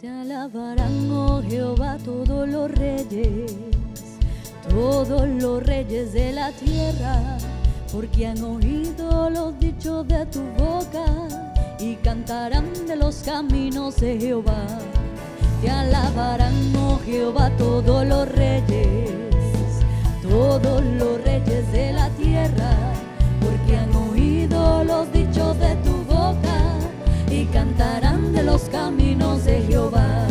Te alabarán, oh Jehová, todos los reyes de la tierra, porque han oído los dichos de tu boca y cantarán de los caminos de Jehová. Te alabarán, oh Jehová, todos los reyes de la tierra, porque han oído los dichos de tu boca y cantarán de los caminos de Jehová.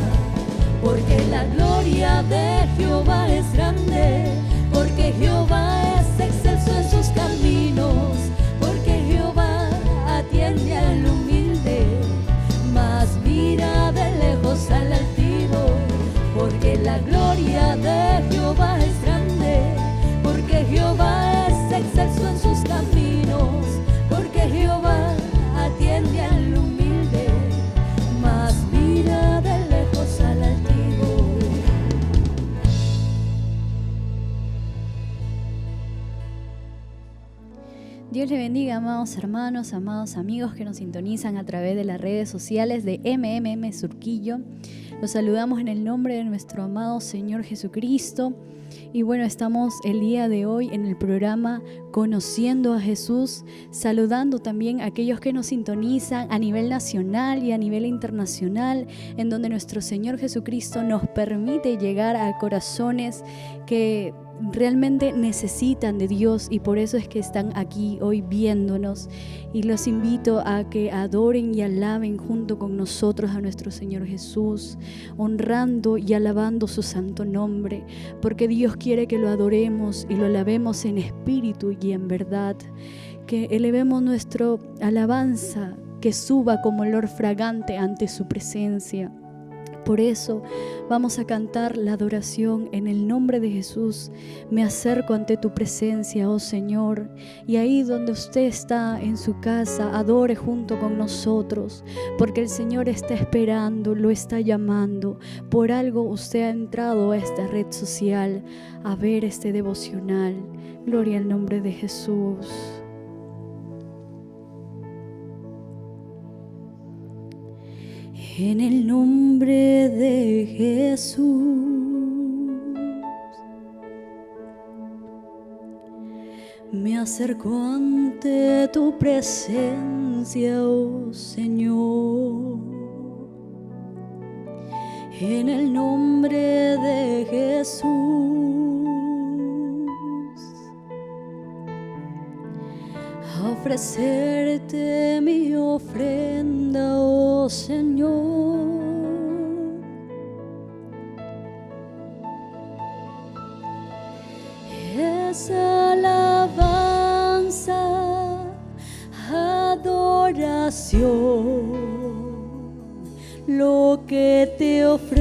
Porque la gloria de Jehová es grande, porque Jehová es excelso en sus caminos, porque Jehová atiende al humilde, mas mira de lejos al altivo. Porque la gloria de Jehová es grande, porque Jehová es excelso en sus caminos, porque Jehová atiende al humilde, mas mira de lejos al altivo. Dios le bendiga, amados hermanos, amados amigos que nos sintonizan a través de las redes sociales de MMM Surquillo. Los saludamos en el nombre de nuestro amado Señor Jesucristo. Y bueno, estamos el día de hoy en el programa Conociendo a Jesús, saludando también a aquellos que nos sintonizan a nivel nacional y a nivel internacional, en donde nuestro Señor Jesucristo nos permite llegar a corazones que realmente necesitan de Dios, y por eso es que están aquí hoy viéndonos. Y los invito a que adoren y alaben junto con nosotros a nuestro Señor Jesús, honrando y alabando su santo nombre, porque Dios quiere que lo adoremos y lo alabemos en espíritu y en verdad, que elevemos nuestra alabanza, que suba como olor fragante ante su presencia. Por eso vamos a cantar la adoración en el nombre de Jesús. Me acerco ante tu presencia, oh Señor. Y ahí donde usted está en su casa, adore junto con nosotros, porque el Señor está esperando, lo está llamando. Por algo usted ha entrado a esta red social a ver este devocional. Gloria al nombre de Jesús. En el nombre de Jesús, me acerco ante tu presencia, oh Señor. En el nombre de Jesús, a ofrecerte mi ofrenda, oh Señor. Es alabanza, adoración, lo que te ofrezco,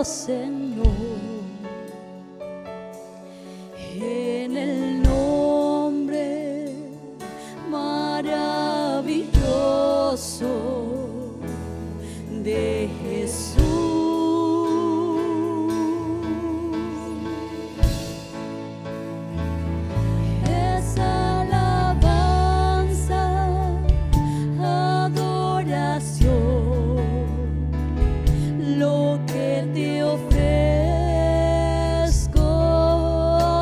Señor. En el nombre maravilloso de Jesús. Es alabanza, adoración, lo que te ofrezco,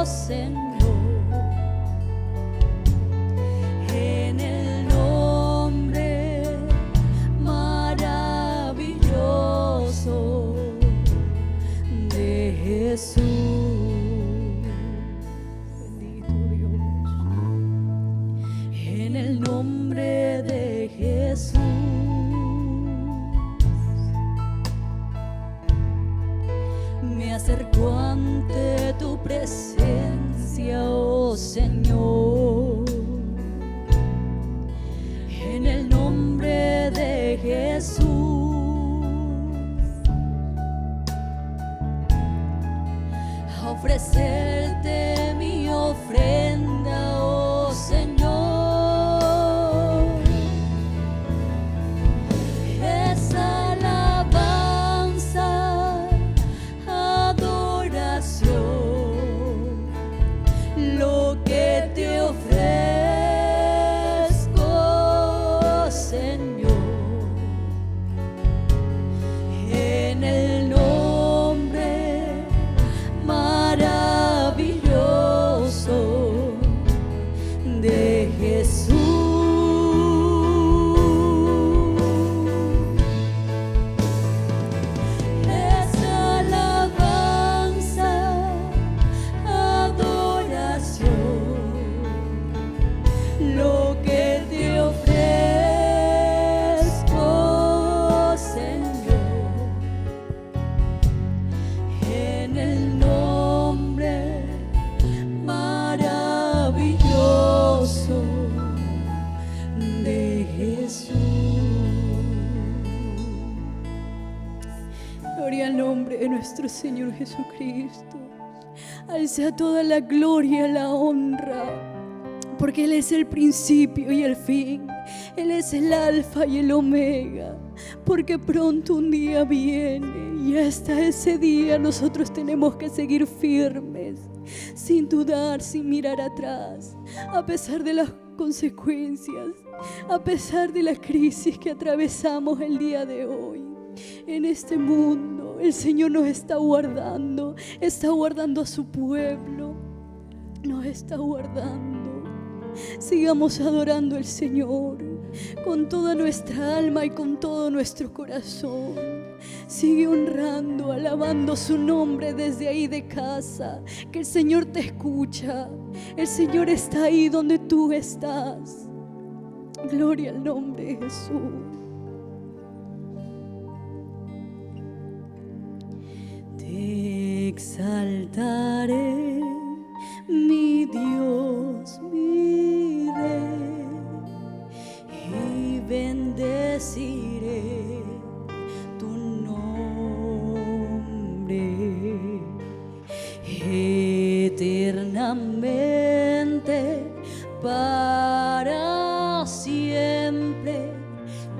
Señor. En el nombre maravilloso de Jesús. Bendito Dios. En el nombre de Jesús, me acerco ante tu presencia, oh Señor. En el nombre de Jesús, a ofrecerte mi ofrenda, oh Señor. Es alabanza, adoración, lo que te ofrezco, Señor. nuestro Señor Jesucristo. A Él sea toda la gloria, la honra, porque Él es el principio y el fin. Él es el alfa y el omega, porque pronto un día viene y hasta ese día nosotros tenemos que seguir firmes, sin dudar, sin mirar atrás, a pesar de las consecuencias, a pesar de la crisis que atravesamos el día de hoy. En este mundo el Señor nos está guardando a su pueblo, nos está guardando. Sigamos adorando al Señor con toda nuestra alma y con todo nuestro corazón. Sigue honrando, alabando su nombre desde ahí de casa, que el Señor te escucha. El Señor está ahí donde tú estás. Gloria al nombre de Jesús. Te exaltaré, mi Dios, mi Rey, y bendeciré tu nombre eternamente, para siempre.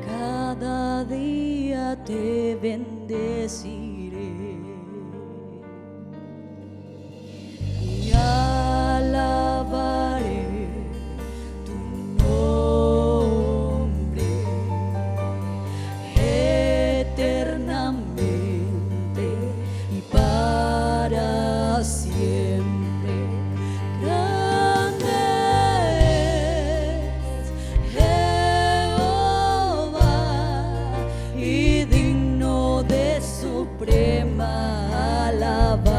Cada día te bendeciré y alabaré tu nombre eternamente y para siempre. Grande es Jehová y digno de suprema alabanza.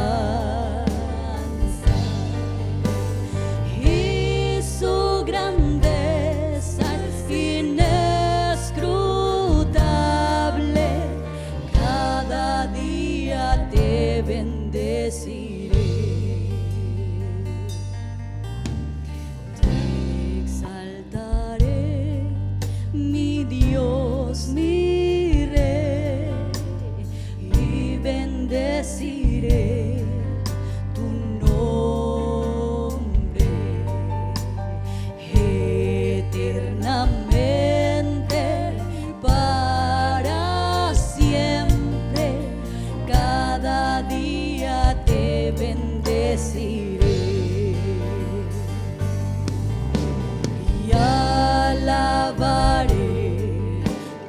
Te exaltaré, mi Dios, mi Rey, y bendeciré tu nombre eternamente, para siempre. Cada día te bendeciré y alabaré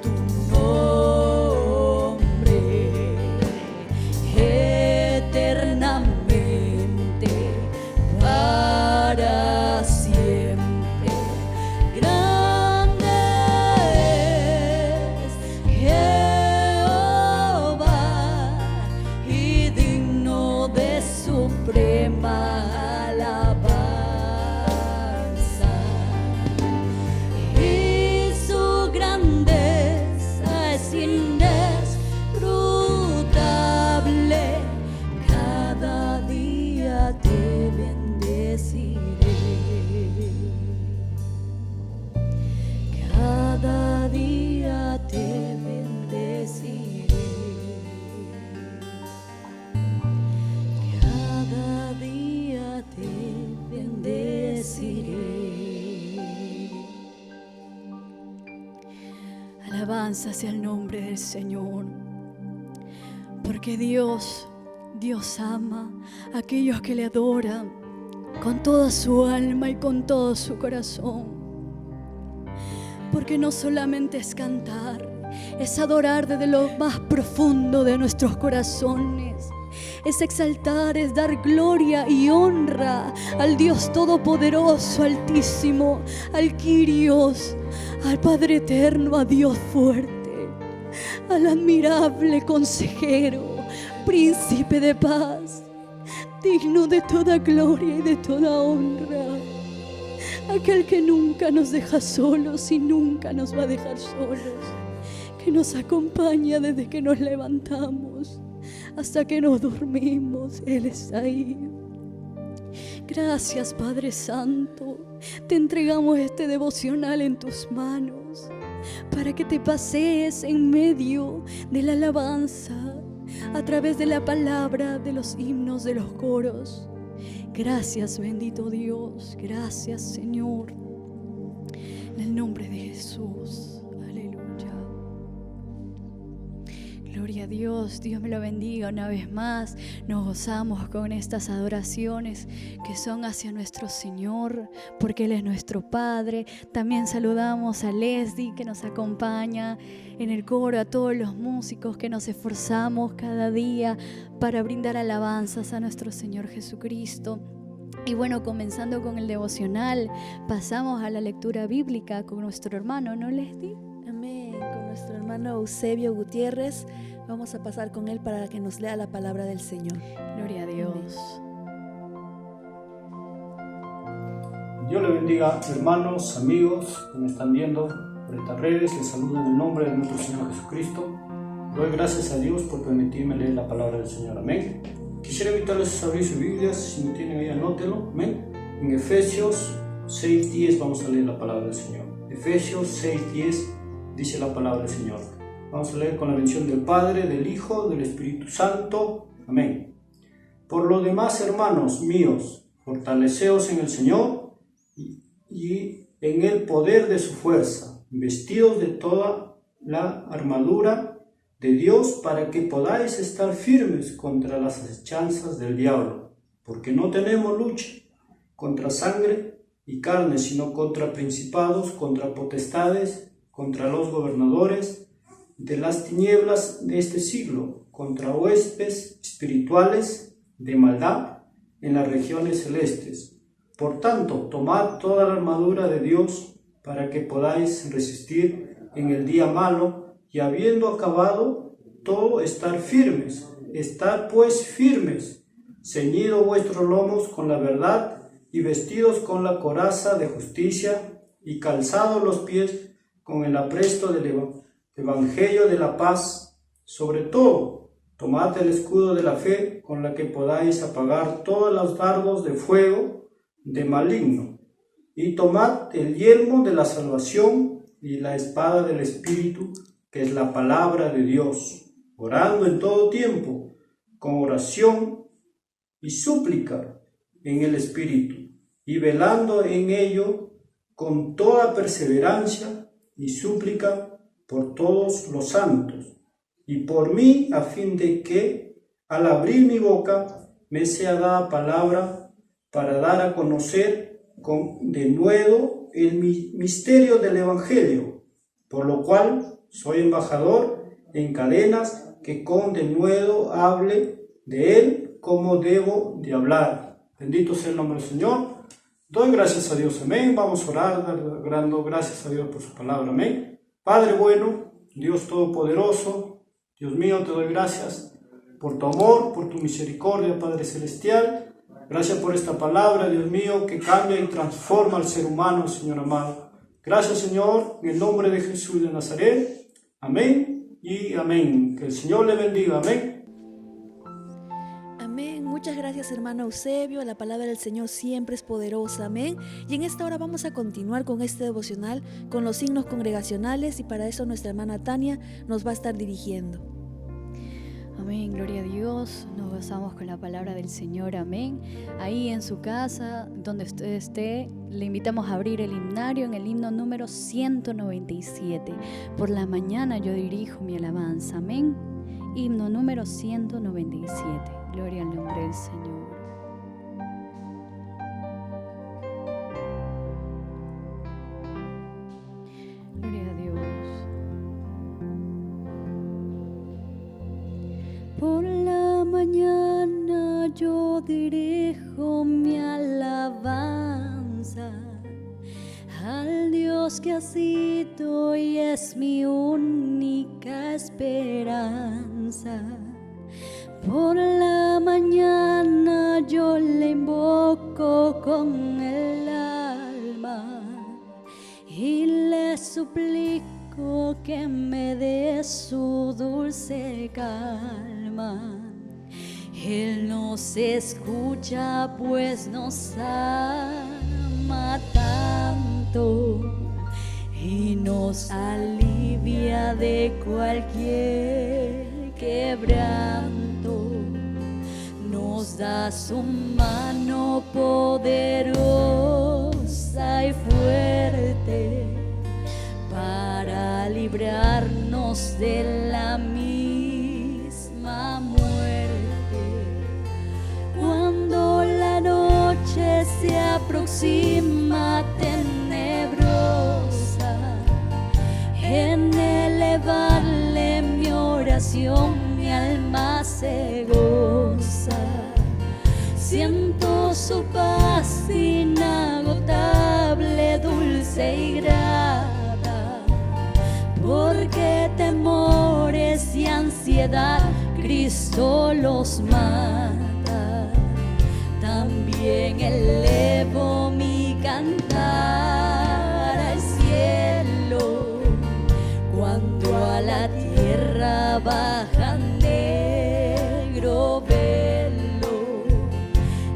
tu nombre eternamente, para siempre. Grande es Jehová y digno de suprema alabanza, y su grandeza es inescrutable. Cada día te bendeciré, cada día te bendeciré, cada día te bendeciré. Alabanza sea el nombre del Señor, porque Dios ama a aquellos que le adoran con toda su alma y con todo su corazón. Porque no solamente es cantar, es adorar desde lo más profundo de nuestros corazones. Es exaltar, es dar gloria y honra al Dios Todopoderoso, Altísimo, al Kyrios, al Padre Eterno, a Dios fuerte, al admirable Consejero, Príncipe de paz, digno de toda gloria y de toda honra. Aquel que nunca nos deja solos y nunca nos va a dejar solos, que nos acompaña desde que nos levantamos hasta que nos dormimos. Él está ahí. Gracias, Padre Santo. Te entregamos este devocional en tus manos para que te pasees en medio de la alabanza, a través de la palabra, de los himnos, de los coros. Gracias, bendito Dios. Gracias, Señor. En el nombre de Jesús. Aleluya. Gloria a Dios. Dios me lo bendiga una vez más. Nos gozamos con estas adoraciones que son hacia nuestro Señor, porque Él es nuestro Padre. También saludamos a Leslie, que nos acompaña en el coro, a todos los músicos que nos esforzamos cada día para brindar alabanzas a nuestro Señor Jesucristo. Y bueno, comenzando con el devocional, pasamos a la lectura bíblica con nuestro hermano, ¿no, Leslie? Amén. Con nuestro hermano Eusebio Gutiérrez, vamos a pasar con él para que nos lea la palabra del Señor. Gloria a Dios. Dios le bendiga, hermanos, amigos que me están viendo por estas redes. Les saludo en el nombre de nuestro Señor Jesucristo. Doy gracias a Dios por permitirme leer la palabra del Señor. Amén. Quisiera invitarles a abrir sus Biblias. Si no tienen ahí, anótelo. Amén. En Efesios 6:10 vamos a leer la palabra del Señor. Efesios 6:10 dice la palabra del Señor. Vamos a leer con la bendición del Padre, del Hijo, del Espíritu Santo. Amén. Por lo demás, hermanos míos, fortaleceos en el Señor y en el poder de su fuerza, vestidos de toda la armadura de Dios para que podáis estar firmes contra las acechanzas del diablo, porque no tenemos lucha contra sangre y carne, sino contra principados, contra potestades, contra los gobernadores de las tinieblas de este siglo, contra huestes espirituales de maldad en las regiones celestes. Por tanto, tomad toda la armadura de Dios para que podáis resistir en el día malo, y habiendo acabado todo, estar firmes. Estad pues firmes, ceñidos vuestros lomos con la verdad, y vestidos con la coraza de justicia, y calzados los pies con el apresto del evangelio de la paz. Sobre todo, tomad el escudo de la fe, con la que podáis apagar todos los dardos de fuego de maligno, y tomad el yelmo de la salvación y la espada del Espíritu, que es la palabra de Dios, orando en todo tiempo, con oración y súplica en el Espíritu, y velando en ello con toda perseverancia y súplica por todos los santos, y por mí, a fin de que, al abrir mi boca, me sea dada palabra para dar a conocer con denuedo el misterio del Evangelio, por lo cual soy embajador en cadenas, que con denuedo hable de él como debo de hablar. Bendito sea el nombre del Señor. Doy gracias a Dios. Amén. Vamos a orar dando gracias a Dios por su palabra. Amén. Padre bueno, Dios todopoderoso, Dios mío, te doy gracias por tu amor, por tu misericordia, Padre celestial. Gracias por esta palabra, Dios mío, que cambia y transforma al ser humano, Señor amado. Gracias, Señor, en el nombre de Jesús de Nazaret. Amén y amén. Que el Señor le bendiga. Amén. Amén. Muchas gracias, hermano Eusebio. La palabra del Señor siempre es poderosa. Amén. Y en esta hora vamos a continuar con este devocional, con los signos congregacionales, y para eso nuestra hermana Tania nos va a estar dirigiendo. Amén, gloria a Dios. Nos gozamos con la palabra del Señor. Amén. Ahí en su casa, donde usted esté, le invitamos a abrir el himnario en el himno número 197. Por la mañana yo dirijo mi alabanza. Amén. Himno número 197. Gloria al nombre del Señor. Gloria a Dios. Por la mañana yo dirijo mi alabanza al Dios que ha sido y es mi única esperanza. Por la mañana yo le invoco con el alma y le suplico que me dé su dulce calma. Él nos escucha pues nos ama tanto y nos alivia de cualquier quebranto, nos da su mano poderosa y fuerte para librarnos de la misma muerte. Cuando la noche se aproxima tenebrosa, en elevarle mi oración mi alma se goza. Siento su paz inagotable, dulce y grata, porque temores y ansiedad Cristo los mata. También elevo mi cantar al cielo cuando a la tierra baja negro velo.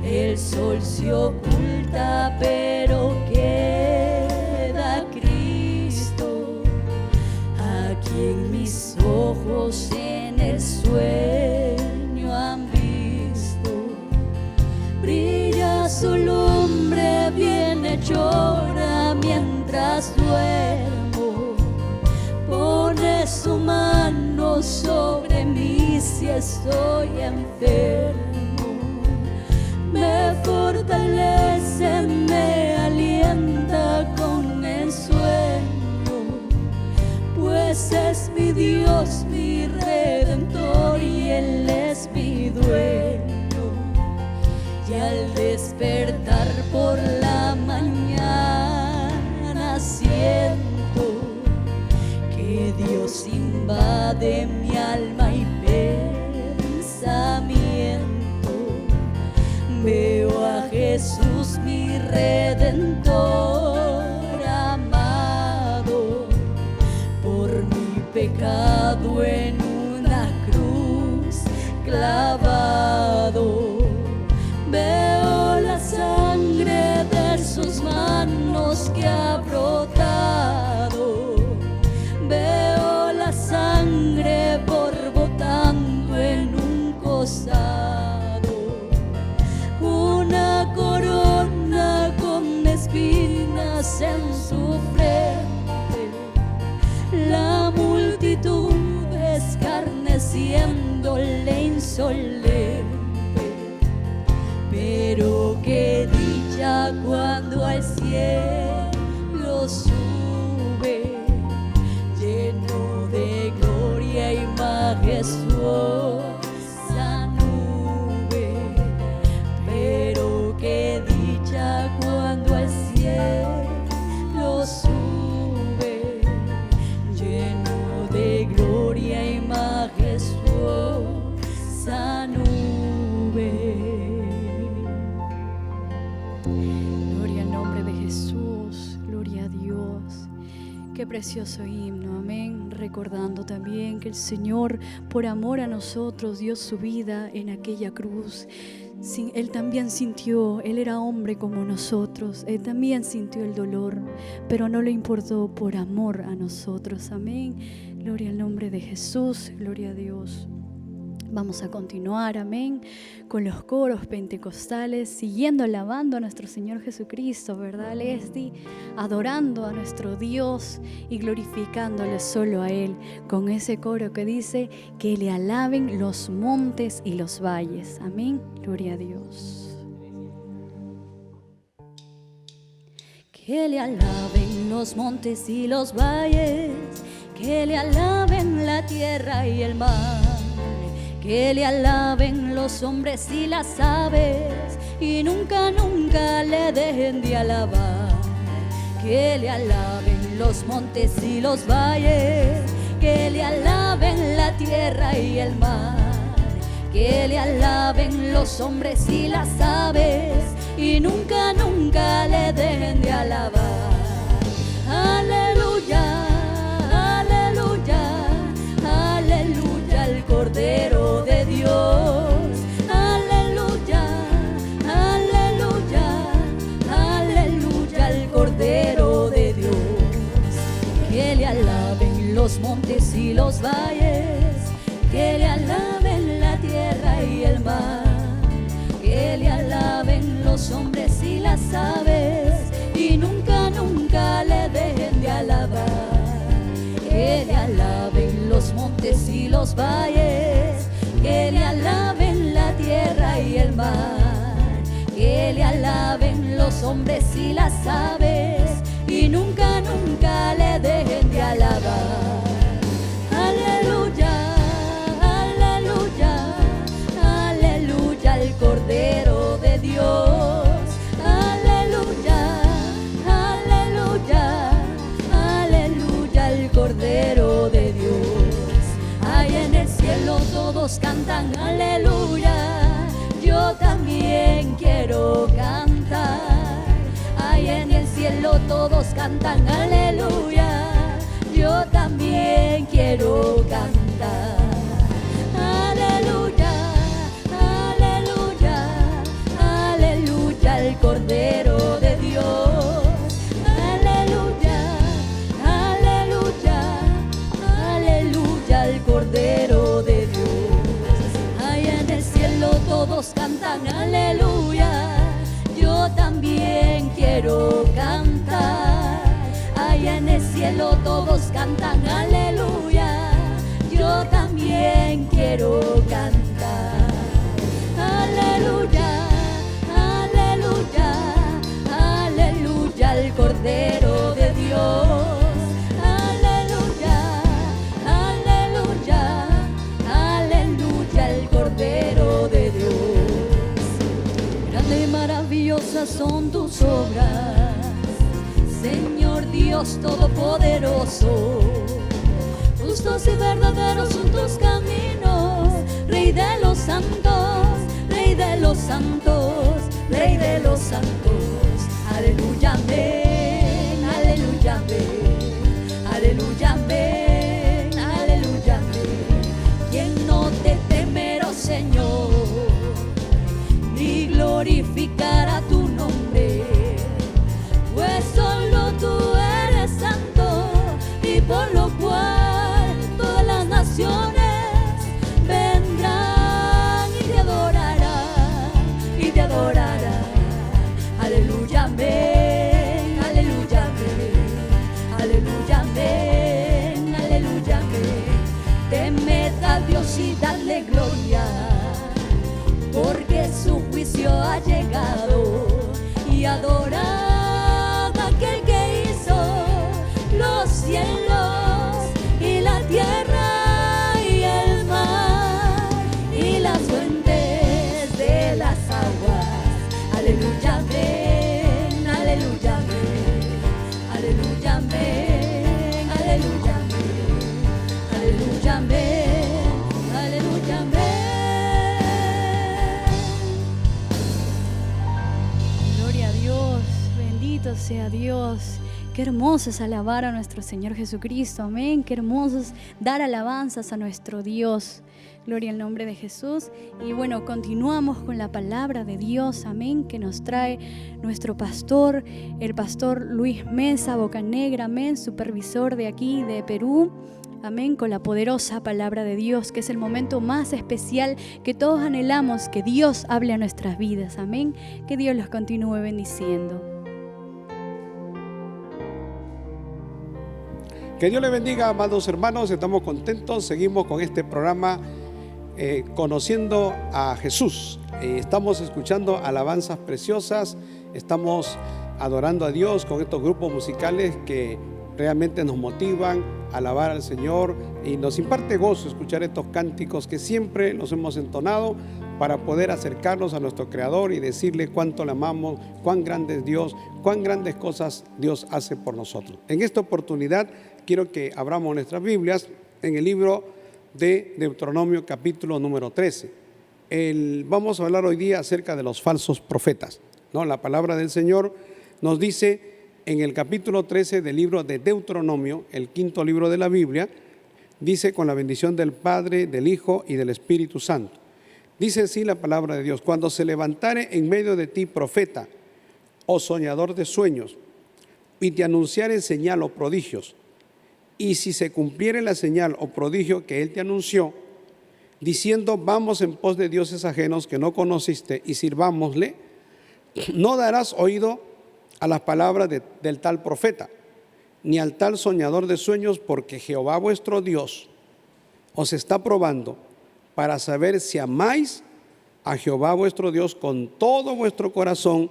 El sol se oculta, pero queda Cristo aquí en mis ojos, en el sueño han visto. Brilla su lumbre, viene, llora mientras duermo. Pone su mano sobre mí si estoy enfermo. Me fortalece, me alienta con el sueño, pues es mi Dios, mi Redentor, y Él es mi dueño. Y al despertar por la mañana siento que Dios invade mi alma y pensamiento. Veo a Jesús, mi Redentor amado, por mi pecado en una cruz clavado. Veo la sangre de sus manos que ha brotado. Veo la sangre borbotando en un costado. Una corona con espinas en su frente. La multitud escarneciéndole insolente. Pero qué dicha cuando al cielo sube, lleno de gloria y majestuosa nube. Pero qué dicha cuando al cielo sube, lleno de gloria y majestuosa nube. Jesús, gloria a Dios. Qué precioso himno, amén. Recordando también que el Señor, por amor a nosotros, dio su vida en aquella cruz. Él también sintió, Él era hombre como nosotros, Él también sintió el dolor, pero no le importó, por amor a nosotros, amén. Gloria al nombre de Jesús, gloria a Dios. Vamos a continuar, amén, con los coros pentecostales, siguiendo alabando a nuestro Señor Jesucristo, ¿verdad, Leslie? Adorando a nuestro Dios y glorificándole solo a Él, con ese coro que dice que le alaben los montes y los valles, amén, gloria a Dios. Que le alaben los montes y los valles, que le alaben la tierra y el mar. Que le alaben los hombres y las aves y nunca, nunca le dejen de alabar. Que le alaben los montes y los valles, que le alaben la tierra y el mar. Que le alaben los hombres y las aves y nunca, nunca le dejen de alabar. Aleluya, aleluya, aleluya al Cordero de Dios. Aleluya, aleluya, aleluya al Cordero de Dios. Que le alaben los montes y los valles, que le alaben la tierra y el mar, que le alaben los hombres y las aves, y nunca, nunca le dejen de alabar. Que le alaben los montes y los valles, que le alaben la tierra y el mar, que le alaben los hombres y las aves, y nunca, nunca le dejen de alabar. Aleluya, aleluya, aleluya al Cordero de Dios. Aleluya, aleluya, aleluya al Cordero de Dios. Ahí en el cielo todos cantan aleluya, yo también quiero cantar. Ahí en el cielo todos cantan aleluya, yo también quiero cantar. Aleluya, aleluya, aleluya al Cordero de Dios. Aleluya, aleluya, aleluya al Cordero de Dios. Allá en el cielo todos cantan aleluya, yo también quiero cantar. Allá en el cielo todos cantan aleluya, yo también quiero cantar. Aleluya, aleluya, aleluya al Cordero de Dios. Aleluya, aleluya, aleluya al Cordero de Dios. Grande y maravillosas son tus obras, Señor Dios Todopoderoso. Justos y verdaderos son tus caminos, Rey de los santos, Rey de los santos, Rey de los santos. Aleluya, amén, aleluya, amén, aleluya, amén, aleluya, amén. ¿Quién no te temerá, Señor, ni glorificará tu nombre? Pues solo tú eres santo, y por lo cual todas las naciones vendrán y te adorarán, y te adorarán. Aleluya, amén, aleluya, amén, aleluya, amén, aleluya, amén. Temed a Dios y dadle gloria, porque su juicio ha llegado, y adorad a aquel que hizo los cielos y la tierra y el mar y las fuentes de las aguas. Aleluya, amén, aleluya, amén, aleluya, amén, aleluya, amén, aleluya, amén, aleluya, amén. Gloria a Dios, bendito sea Dios. Qué hermoso es alabar a nuestro Señor Jesucristo, amén. Qué hermoso es dar alabanzas a nuestro Dios. Gloria al nombre de Jesús. Y bueno, continuamos con la palabra de Dios, amén, que nos trae nuestro pastor, el pastor Luis Mesa Bocanegra, amén, supervisor de aquí, de Perú. Amén, con la poderosa palabra de Dios, que es el momento más especial que todos anhelamos, que Dios hable a nuestras vidas, amén. Que Dios los continúe bendiciendo. Que Dios le bendiga, amados hermanos. Estamos contentos, seguimos con este programa conociendo a Jesús. Estamos escuchando alabanzas preciosas, estamos adorando a Dios con estos grupos musicales que realmente nos motivan a alabar al Señor, y nos imparte gozo escuchar estos cánticos que siempre los hemos entonado para poder acercarnos a nuestro Creador y decirle cuánto le amamos, cuán grande es Dios, cuán grandes cosas Dios hace por nosotros. En esta oportunidad quiero que abramos nuestras Biblias en el libro de Deuteronomio, capítulo número 13. Vamos a hablar hoy día acerca de los falsos profetas, ¿no? La palabra del Señor nos dice en el capítulo 13 del libro de Deuteronomio, el quinto libro de la Biblia, dice: con la bendición del Padre, del Hijo y del Espíritu Santo. Dice así la palabra de Dios: cuando se levantare en medio de ti profeta o soñador de sueños, y te anunciare señal o prodigios, y si se cumpliere la señal o prodigio que él te anunció, diciendo: vamos en pos de dioses ajenos que no conociste y sirvámosle, no darás oído a las palabras del tal profeta, ni al tal soñador de sueños, porque Jehová vuestro Dios os está probando para saber si amáis a Jehová vuestro Dios con todo vuestro corazón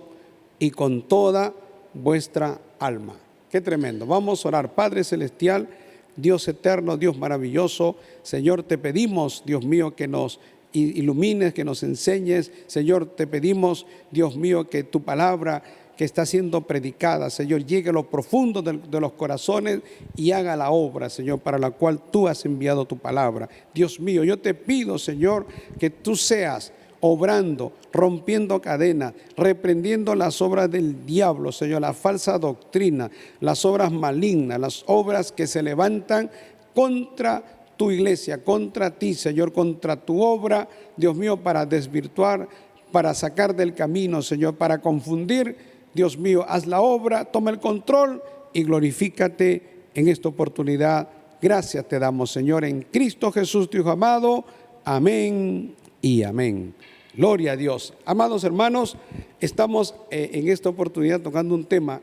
y con toda vuestra alma. Qué tremendo. Vamos a orar. Padre celestial, Dios eterno, Dios maravilloso, Señor, te pedimos, Dios mío, que nos ilumines, que nos enseñes. Señor, te pedimos, Dios mío, que tu palabra que está siendo predicada, Señor, llegue a lo profundo de los corazones y haga la obra, Señor, para la cual tú has enviado tu palabra. Dios mío, yo te pido, Señor, que tú seas obrando, rompiendo cadenas, reprendiendo las obras del diablo, Señor, la falsa doctrina, las obras malignas, las obras que se levantan contra tu iglesia, contra ti, Señor, contra tu obra, Dios mío, para desvirtuar, para sacar del camino, Señor, para confundir. Dios mío, haz la obra, toma el control y glorifícate en esta oportunidad. Gracias te damos, Señor, en Cristo Jesús, tu Hijo amado. Amén y amén. Gloria a Dios. Amados hermanos, estamos en esta oportunidad tocando un tema,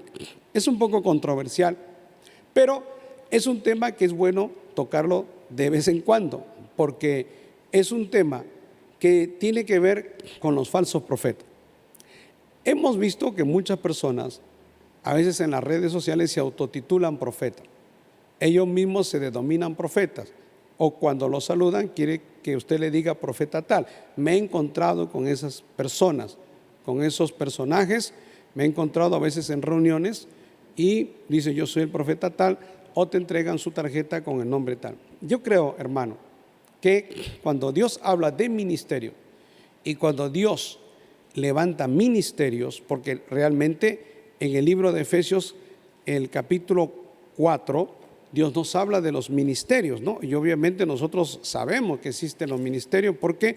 es un poco controversial, pero es un tema que es bueno tocarlo de vez en cuando, porque es un tema que tiene que ver con los falsos profetas. Hemos visto que muchas personas, a veces en las redes sociales, se autotitulan profetas. Ellos mismos se denominan profetas, o cuando los saludan quiere que usted le diga profeta tal. Me he encontrado con esas personas, con esos personajes, me he encontrado a veces en reuniones y dice: yo soy el profeta tal, o te entregan su tarjeta con el nombre tal. Yo creo, hermano, que cuando Dios habla de ministerio y cuando Dios levanta ministerios, porque realmente en el libro de Efesios, el capítulo 4, Dios nos habla de los ministerios, ¿no? Y obviamente nosotros sabemos que existen los ministerios porque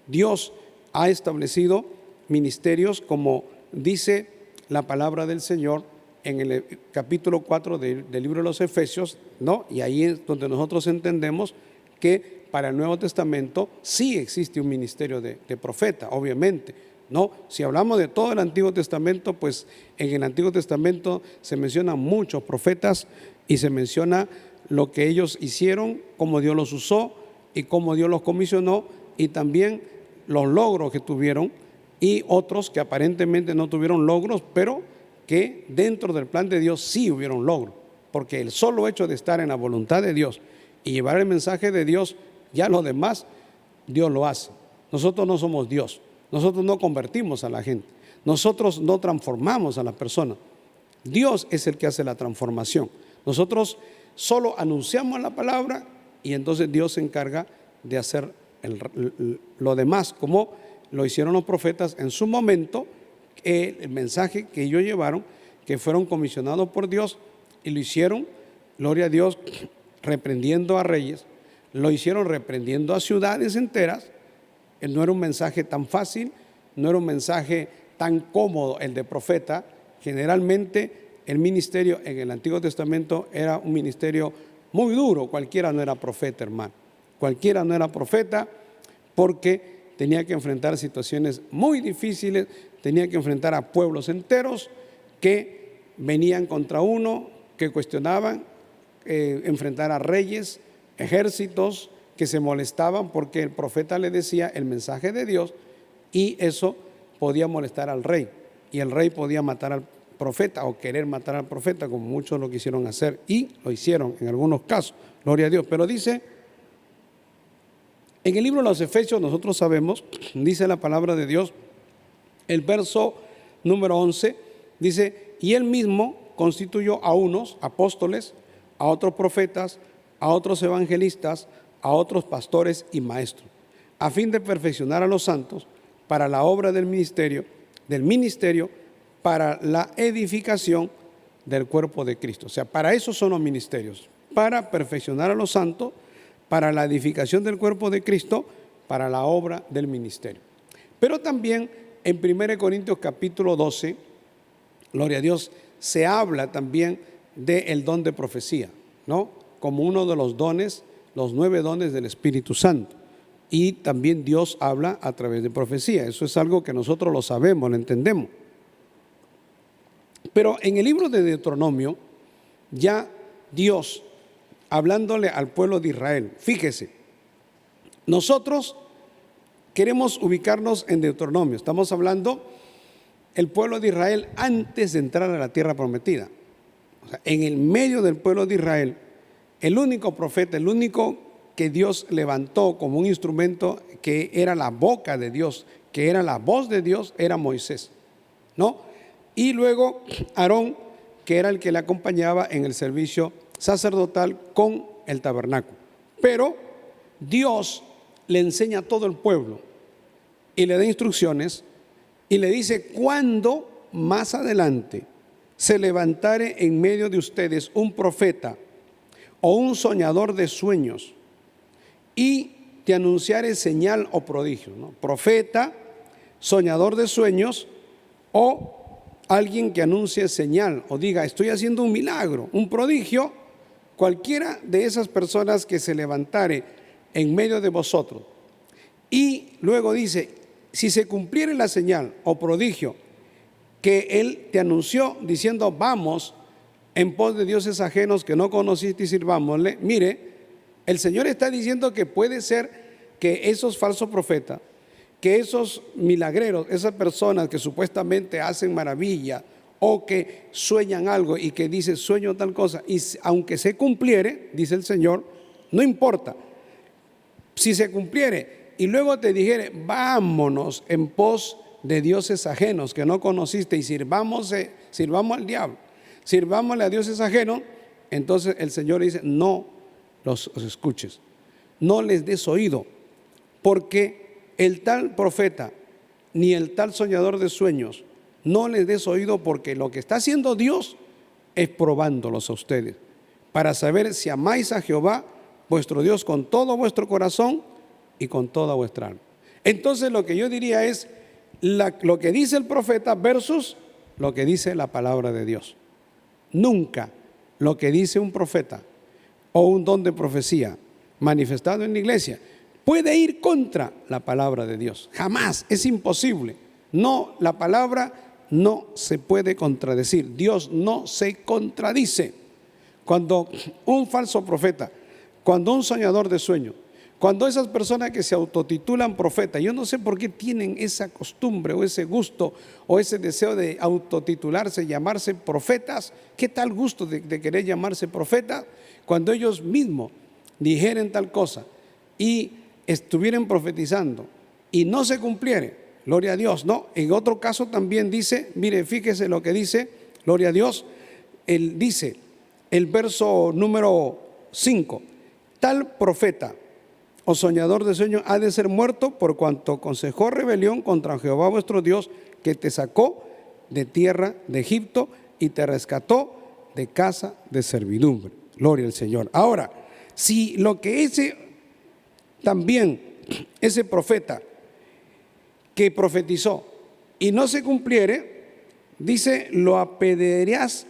Dios ha establecido ministerios, como dice la palabra del Señor en el capítulo 4 del libro de los Efesios, ¿no? Y ahí es donde nosotros entendemos que para el Nuevo Testamento sí existe un ministerio de profeta, obviamente, ¿no? Si hablamos de todo el Antiguo Testamento, pues en el Antiguo Testamento se mencionan muchos profetas y se menciona lo que ellos hicieron, cómo Dios los usó y cómo Dios los comisionó, y también los logros que tuvieron, y otros que aparentemente no tuvieron logros, pero que dentro del plan de Dios sí hubieron logros, porque el solo hecho de estar en la voluntad de Dios y llevar el mensaje de Dios, ya lo demás Dios lo hace. Nosotros no somos Dios, nosotros no convertimos a la gente, nosotros no transformamos a la persona. Dios es el que hace la transformación. Nosotros solo anunciamos la palabra y entonces Dios se encarga de hacer lo demás, como lo hicieron los profetas en su momento. El mensaje que ellos llevaron, que fueron comisionados por Dios, y lo hicieron, gloria a Dios, reprendiendo a reyes, lo hicieron reprendiendo a ciudades enteras. No era un mensaje tan fácil, no era un mensaje tan cómodo el de profeta. Generalmente el ministerio en el Antiguo Testamento era un ministerio muy duro. Cualquiera no era profeta, hermano. Cualquiera no era profeta, porque tenía que enfrentar situaciones muy difíciles, tenía que enfrentar a pueblos enteros que venían contra uno, que cuestionaban, enfrentar a reyes, ejércitos que se molestaban porque el profeta le decía el mensaje de Dios, y eso podía molestar al rey, y el rey podía matar al profeta o querer matar al profeta, como muchos lo quisieron hacer y lo hicieron en algunos casos, gloria a Dios. Pero dice en el libro de los Efesios, nosotros sabemos, dice la palabra de Dios, el verso número 11, dice: y él mismo constituyó a unos apóstoles, a otros profetas, a otros evangelistas, a otros pastores y maestros, a fin de perfeccionar a los santos para la obra del ministerio, para la edificación del cuerpo de Cristo. O sea, para eso son los ministerios, para perfeccionar a los santos, para la edificación del cuerpo de Cristo, para la obra del ministerio. Pero también en 1 Corintios capítulo 12, gloria a Dios, se habla también del don de profecía, ¿no? Como uno de los dones, los 9 dones del Espíritu Santo. y también Dios habla a través de profecía. Eso es algo que nosotros lo sabemos, lo entendemos. Pero en el libro de Deuteronomio, ya Dios hablándole al pueblo de Israel, fíjese, nosotros queremos ubicarnos en Deuteronomio. Estamos hablando el pueblo de Israel antes de entrar a la tierra prometida. O sea, en el medio del pueblo de Israel, el único profeta, el único que Dios levantó como un instrumento que era la boca de Dios, que era la voz de Dios, era Moisés, ¿no? Y luego Aarón, que era el que le acompañaba en el servicio sacerdotal con el tabernáculo. Pero Dios le enseña a todo el pueblo y le da instrucciones y le dice: cuando más adelante se levantare en medio de ustedes un profeta o un soñador de sueños y te anunciare señal o prodigio, ¿no? Profeta, soñador de sueños o alguien que anuncie señal o diga: estoy haciendo un milagro, un prodigio. Cualquiera de esas personas que se levantare en medio de vosotros. Y luego dice: si se cumpliere la señal o prodigio que él te anunció diciendo: vamos en pos de dioses ajenos que no conociste y sirvámosle. Mire, el Señor está diciendo que puede ser que esos falsos profetas, que esos milagreros, esas personas que supuestamente hacen maravilla o que sueñan algo y que dice: sueño tal cosa, y aunque se cumpliere, dice el Señor, no importa. Si se cumpliere y luego te dijere: vámonos en pos de dioses ajenos que no conociste y sirvamos al diablo, sirvámosle a dioses ajenos, entonces el Señor dice: no los escuches, no les des oído, porque el tal profeta ni el tal soñador de sueños, no les des oído, porque lo que está haciendo Dios es probándolos a ustedes para saber si amáis a Jehová vuestro Dios con todo vuestro corazón y con toda vuestra alma. Entonces lo que yo diría es lo que dice el profeta versus lo que dice la palabra de Dios. Nunca lo que dice un profeta o un don de profecía manifestado en la iglesia puede ir contra la palabra de Dios. Jamás, es imposible. No, la palabra no se puede contradecir. Dios no se contradice. Cuando un falso profeta, cuando un soñador de sueños, cuando esas personas que se autotitulan profetas, yo no sé por qué tienen esa costumbre o ese gusto o ese deseo de autotitularse, llamarse profetas. ¿Qué tal gusto de querer llamarse profetas cuando ellos mismos dijeren tal cosa y estuvieran profetizando y no se cumpliere? Gloria a Dios, ¿no? En otro caso también dice, mire, fíjese lo que dice, gloria a Dios, él dice, el verso número 5, tal profeta o soñador de sueños ha de ser muerto por cuanto aconsejó rebelión contra Jehová vuestro Dios, que te sacó de tierra de Egipto y te rescató de casa de servidumbre. Gloria al Señor. Ahora, si lo que ese profeta que profetizó y no se cumpliere, dice: lo apedrearás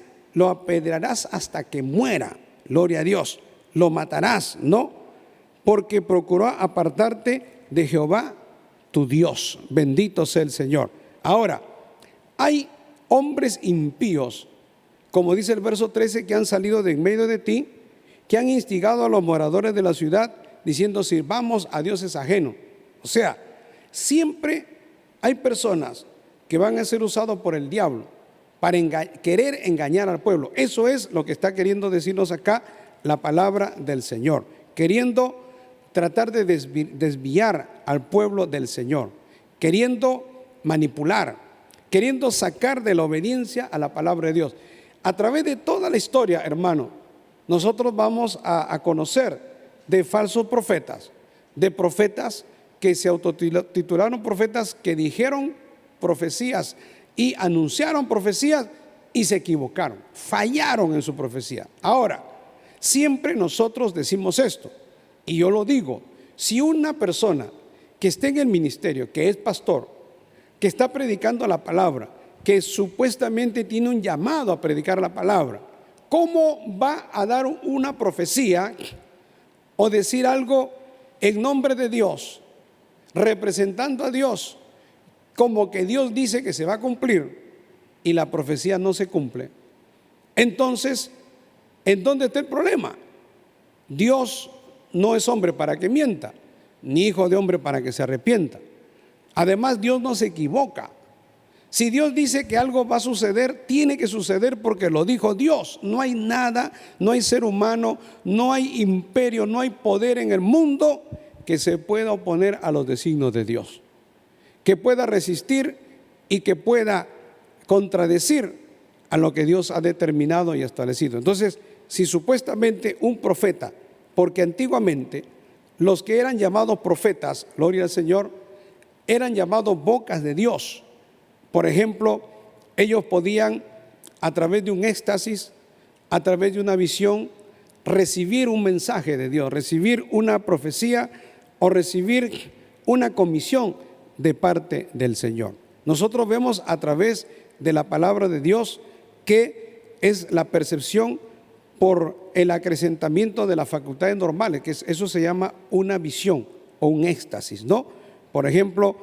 hasta que muera. Gloria a Dios. Lo matarás, ¿no? Porque procuró apartarte de Jehová tu Dios. Bendito sea el Señor. Ahora, hay hombres impíos, como dice el verso 13, que han salido de en medio de ti, que han instigado a los moradores de la ciudad, diciendo: sirvamos a dioses ajenos. O sea, siempre hay personas que van a ser usados por el diablo para querer engañar al pueblo. Eso es lo que está queriendo decirnos acá la palabra del Señor, queriendo tratar de desviar al pueblo del Señor, queriendo manipular, queriendo sacar de la obediencia a la palabra de Dios. A través de toda la historia, hermano, nosotros vamos a conocer de falsos profetas, de profetas que se autotitularon profetas, que dijeron profecías y anunciaron profecías y se equivocaron, fallaron en su profecía. Ahora, siempre nosotros decimos esto, y yo lo digo: si una persona que esté en el ministerio, que es pastor, que está predicando la palabra, que supuestamente tiene un llamado a predicar la palabra, ¿cómo va a dar una profecía o decir algo en nombre de Dios representando a Dios como que Dios dice que se va a cumplir y la profecía no se cumple, entonces, ¿en dónde está el problema? Dios no es hombre para que mienta, ni hijo de hombre para que se arrepienta. Además, Dios no se equivoca. Si Dios dice que algo va a suceder, tiene que suceder porque lo dijo Dios. No hay nada, no hay ser humano, no hay imperio, no hay poder en el mundo que se pueda oponer a los designios de Dios, que pueda resistir y que pueda contradecir a lo que Dios ha determinado y establecido. Entonces, si supuestamente un profeta, porque antiguamente los que eran llamados profetas, gloria al Señor, eran llamados bocas de Dios. Por ejemplo, ellos podían, a través de un éxtasis, a través de una visión, recibir un mensaje de Dios, recibir una profecía o recibir una comisión de parte del Señor. Nosotros vemos a través de la palabra de Dios que es la percepción por el acrecentamiento de las facultades normales, que eso se llama una visión o un éxtasis, ¿no? Por ejemplo,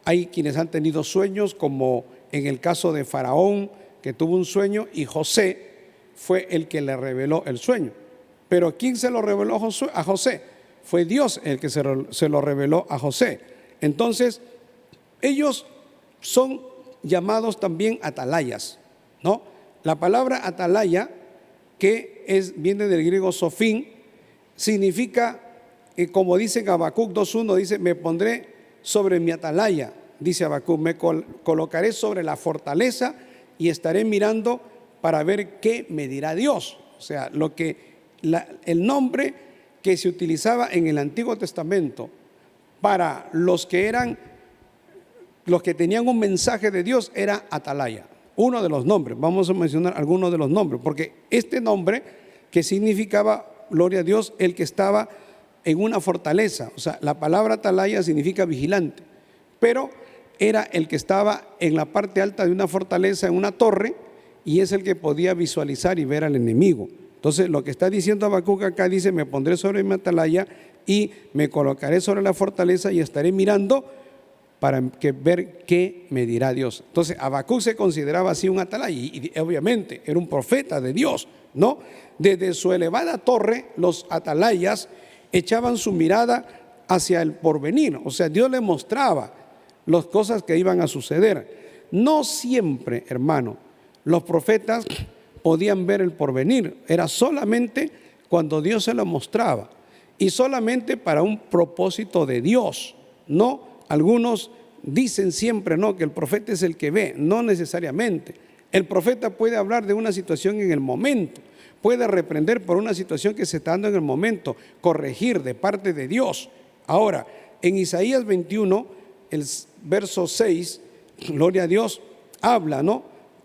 hay quienes han tenido sueños, como en el caso de Faraón, que tuvo un sueño y José fue el que le reveló el sueño. Pero ¿quién se lo reveló a José? Fue Dios el que se lo reveló a José. Entonces, ellos son llamados también atalayas, ¿no? La palabra atalaya, que viene del griego sofín, significa, como dice en Habacuc 2:1, dice: me pondré sobre mi atalaya, dice Habacuc, me colocaré sobre la fortaleza y estaré mirando para ver qué me dirá Dios. O sea, el nombre que se utilizaba en el Antiguo Testamento para los que tenían un mensaje de Dios era atalaya. Uno de los nombres, vamos a mencionar algunos de los nombres, porque este nombre que significaba, gloria a Dios, el que estaba en una fortaleza, o sea, la palabra atalaya significa vigilante, pero era el que estaba en la parte alta de una fortaleza, en una torre, y es el que podía visualizar y ver al enemigo. Entonces, lo que está diciendo Habacuc acá dice: me pondré sobre mi atalaya y me colocaré sobre la fortaleza y estaré mirando para ver qué me dirá Dios. Entonces, Habacuc se consideraba así un atalaya y obviamente era un profeta de Dios, ¿no? Desde su elevada torre, los atalayas echaban su mirada hacia el porvenir. O sea, Dios le mostraba las cosas que iban a suceder. No siempre, hermano, los profetas podían ver el porvenir. Era solamente cuando Dios se lo mostraba y solamente para un propósito de Dios, ¿no? Algunos dicen siempre, no, que el profeta es el que ve. No necesariamente. El profeta puede hablar de una situación en el momento, puede reprender por una situación que se está dando en el momento, corregir de parte de Dios. Ahora, en Isaías 21, el verso 6, gloria a Dios, habla, ¿no?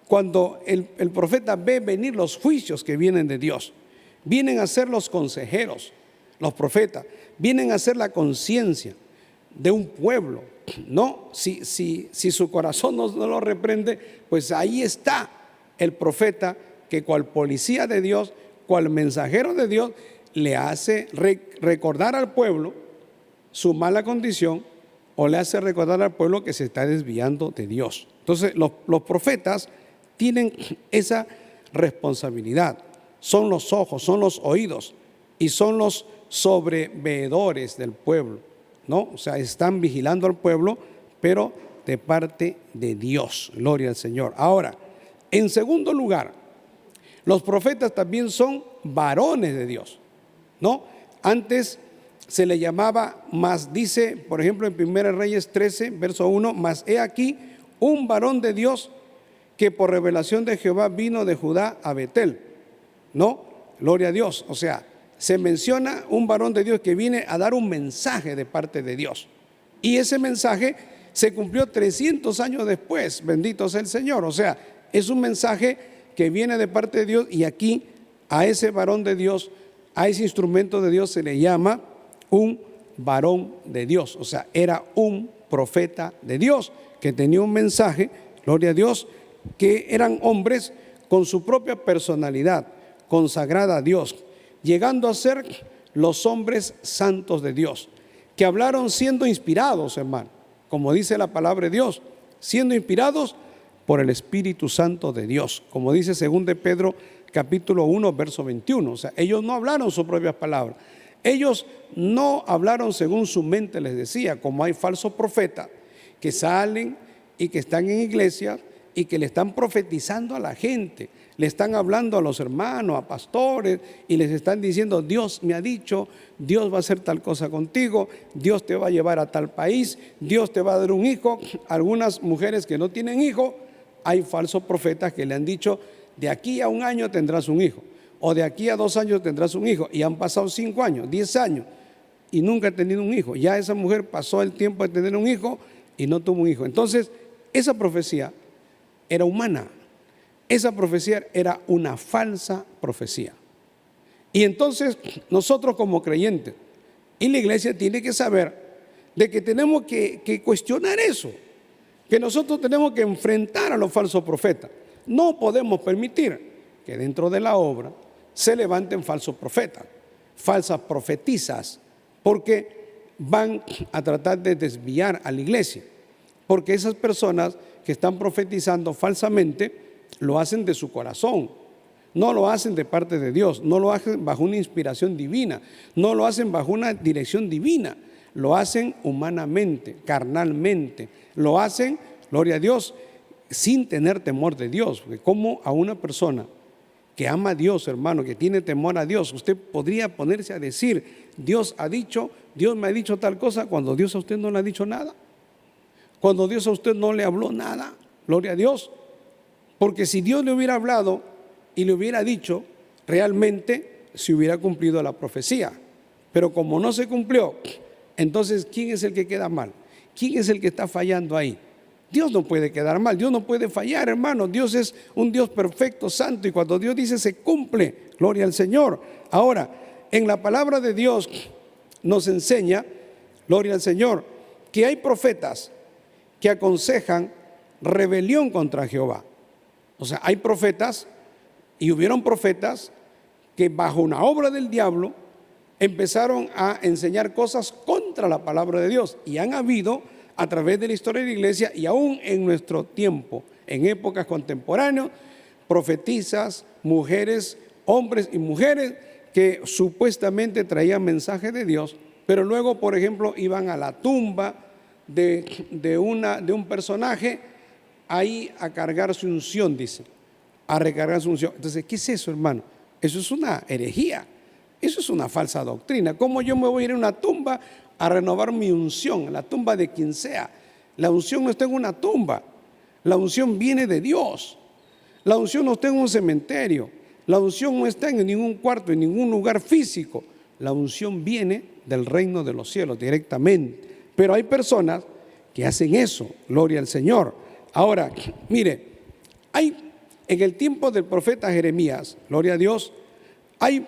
Cuando el profeta ve venir los juicios que vienen de Dios, vienen a ser los consejeros, los profetas, vienen a ser la conciencia de un pueblo, ¿no? Si su corazón no lo reprende, pues ahí está el profeta que, cual policía de Dios, cual mensajero de Dios, le hace recordar al pueblo su mala condición, o le hace recordar al pueblo que se está desviando de Dios. Entonces, los profetas tienen esa responsabilidad. Son los ojos, son los oídos y son los sobreveedores del pueblo, ¿no? O sea, están vigilando al pueblo, pero de parte de Dios. Gloria al Señor. Ahora, en segundo lugar, los profetas también son varones de Dios, ¿no? Antes se le llamaba, más dice, por ejemplo, en 1 Reyes 13, verso 1, mas he aquí un varón de Dios que por revelación de Jehová vino de Judá a Betel, ¿no? Gloria a Dios. O sea, se menciona un varón de Dios que viene a dar un mensaje de parte de Dios. Y ese mensaje se cumplió 300 años después, bendito sea el Señor. O sea, es un mensaje que viene de parte de Dios, y aquí a ese varón de Dios, a ese instrumento de Dios se le llama un varón de Dios. O sea, era un profeta de Dios que tenía un mensaje, gloria a Dios, que eran hombres con su propia personalidad, consagrada a Dios, llegando a ser los hombres santos de Dios, que hablaron siendo inspirados, hermano, como dice la palabra de Dios, siendo inspirados por el Espíritu Santo de Dios, como dice 2 de Pedro capítulo 1, verso 21. O sea, ellos no hablaron sus propias palabras. Ellos no hablaron según su mente les decía, como hay falsos profetas que salen y que están en iglesias y que le están profetizando a la gente, le están hablando a los hermanos, a pastores, y les están diciendo: Dios me ha dicho, Dios va a hacer tal cosa contigo, Dios te va a llevar a tal país, Dios te va a dar un hijo. Algunas mujeres que no tienen hijo, hay falsos profetas que le han dicho: de aquí a 1 año tendrás un hijo, o de aquí a 2 años tendrás un hijo, y han pasado 5 años, 10 años, y nunca ha tenido un hijo. Ya esa mujer pasó el tiempo de tener un hijo y no tuvo un hijo. Entonces, esa profecía era humana, esa profecía era una falsa profecía. Y entonces nosotros como creyentes y la iglesia tiene que saber de que tenemos que cuestionar eso, que nosotros tenemos que enfrentar a los falsos profetas. No podemos permitir que dentro de la obra se levanten falsos profetas, falsas profetizas, porque van a tratar de desviar a la iglesia. Porque esas personas que están profetizando falsamente lo hacen de su corazón, no lo hacen de parte de Dios, no lo hacen bajo una inspiración divina, no lo hacen bajo una dirección divina, lo hacen humanamente, carnalmente, lo hacen, gloria a Dios, sin tener temor de Dios. Porque como a una persona que ama a Dios, hermano, que tiene temor a Dios, usted podría ponerse a decir: Dios ha dicho, Dios me ha dicho tal cosa, cuando Dios a usted no le ha dicho nada, cuando Dios a usted no le habló nada? Gloria a Dios. Porque si Dios le hubiera hablado y le hubiera dicho, realmente se hubiera cumplido la profecía. Pero como no se cumplió, entonces ¿quién es el que queda mal? ¿Quién es el que está fallando ahí? Dios no puede quedar mal, Dios no puede fallar, hermano. Dios es un Dios perfecto, santo, y cuando Dios dice se cumple. Gloria al Señor. Ahora, en la palabra de Dios nos enseña, gloria al Señor, que hay profetas que aconsejan rebelión contra Jehová. O sea, hay profetas, y hubieron profetas que bajo una obra del diablo empezaron a enseñar cosas contra la palabra de Dios, y han habido a través de la historia de la iglesia, y aún en nuestro tiempo, en épocas contemporáneas, profetizas, mujeres, hombres y mujeres que supuestamente traían mensajes de Dios, pero luego, por ejemplo, iban a la tumba de un personaje ahí a cargar su unción, dice, a recargar su unción. Entonces, ¿qué es eso, hermano? Eso es una herejía, eso es una falsa doctrina. ¿Cómo yo me voy a ir a una tumba a renovar mi unción, la tumba de quien sea? La unción no está en una tumba, la unción viene de Dios. La unción no está en un cementerio, la unción no está en ningún cuarto, en ningún lugar físico. La unción viene del reino de los cielos directamente. Pero hay personas que hacen eso, gloria al Señor. Ahora, mire, hay en el tiempo del profeta Jeremías, gloria a Dios, hay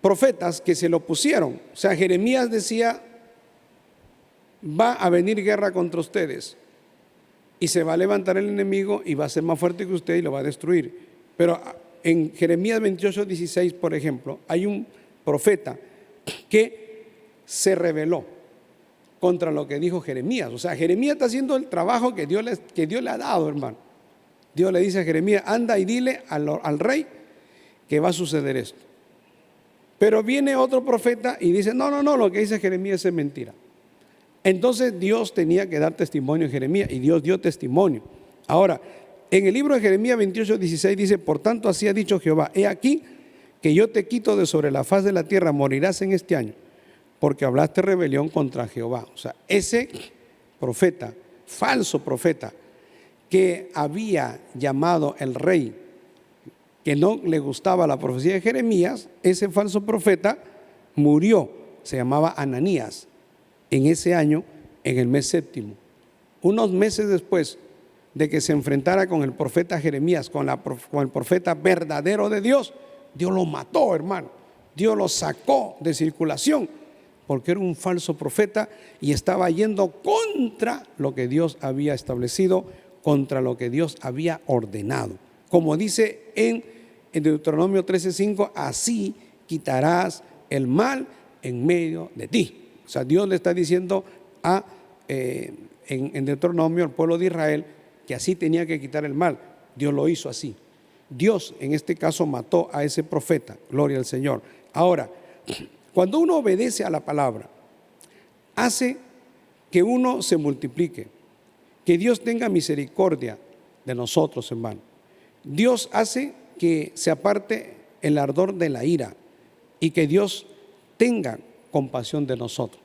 profetas que se lo pusieron. O sea, Jeremías decía: va a venir guerra contra ustedes y se va a levantar el enemigo y va a ser más fuerte que usted y lo va a destruir. Pero en Jeremías 28:16, por ejemplo, hay un profeta que se rebeló contra lo que dijo Jeremías. O sea, Jeremías está haciendo el trabajo que Dios le ha dado, hermano. Dios le dice a Jeremías: anda y dile al rey que va a suceder esto. Pero viene otro profeta y dice: no, lo que dice Jeremías es mentira. Entonces Dios tenía que dar testimonio a Jeremías, y Dios dio testimonio. Ahora, en el libro de Jeremías 28:16 dice: por tanto así ha dicho Jehová, he aquí que yo te quito de sobre la faz de la tierra, morirás en este año, porque hablaste rebelión contra Jehová. O sea, ese profeta, falso profeta, que había llamado el rey, que no le gustaba la profecía de Jeremías, ese falso profeta murió. Se llamaba Ananías, en ese año, en el mes 7. Unos meses después de que se enfrentara con el profeta Jeremías, con el profeta verdadero de Dios, Dios lo mató, hermano. Dios lo sacó de circulación, porque era un falso profeta y estaba yendo contra lo que Dios había establecido, contra lo que Dios había ordenado. Como dice en Deuteronomio 13:5, así quitarás el mal en medio de ti. O sea, Dios le está diciendo en Deuteronomio al pueblo de Israel que así tenía que quitar el mal. Dios lo hizo así. Dios en este caso mató a ese profeta, gloria al Señor. Ahora, cuando uno obedece a la palabra, hace que uno se multiplique, que Dios tenga misericordia de nosotros, hermano. Dios hace que se aparte el ardor de la ira y que Dios tenga compasión de nosotros.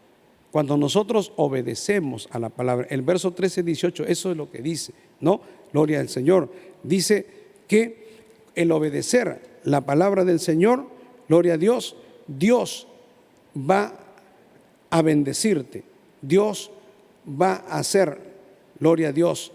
Cuando nosotros obedecemos a la palabra, el verso 13, 18, eso es lo que dice, ¿no? Gloria al Señor. Dice que el obedecer la palabra del Señor, gloria a Dios, Dios va a bendecirte. Dios va a hacer, gloria a Dios,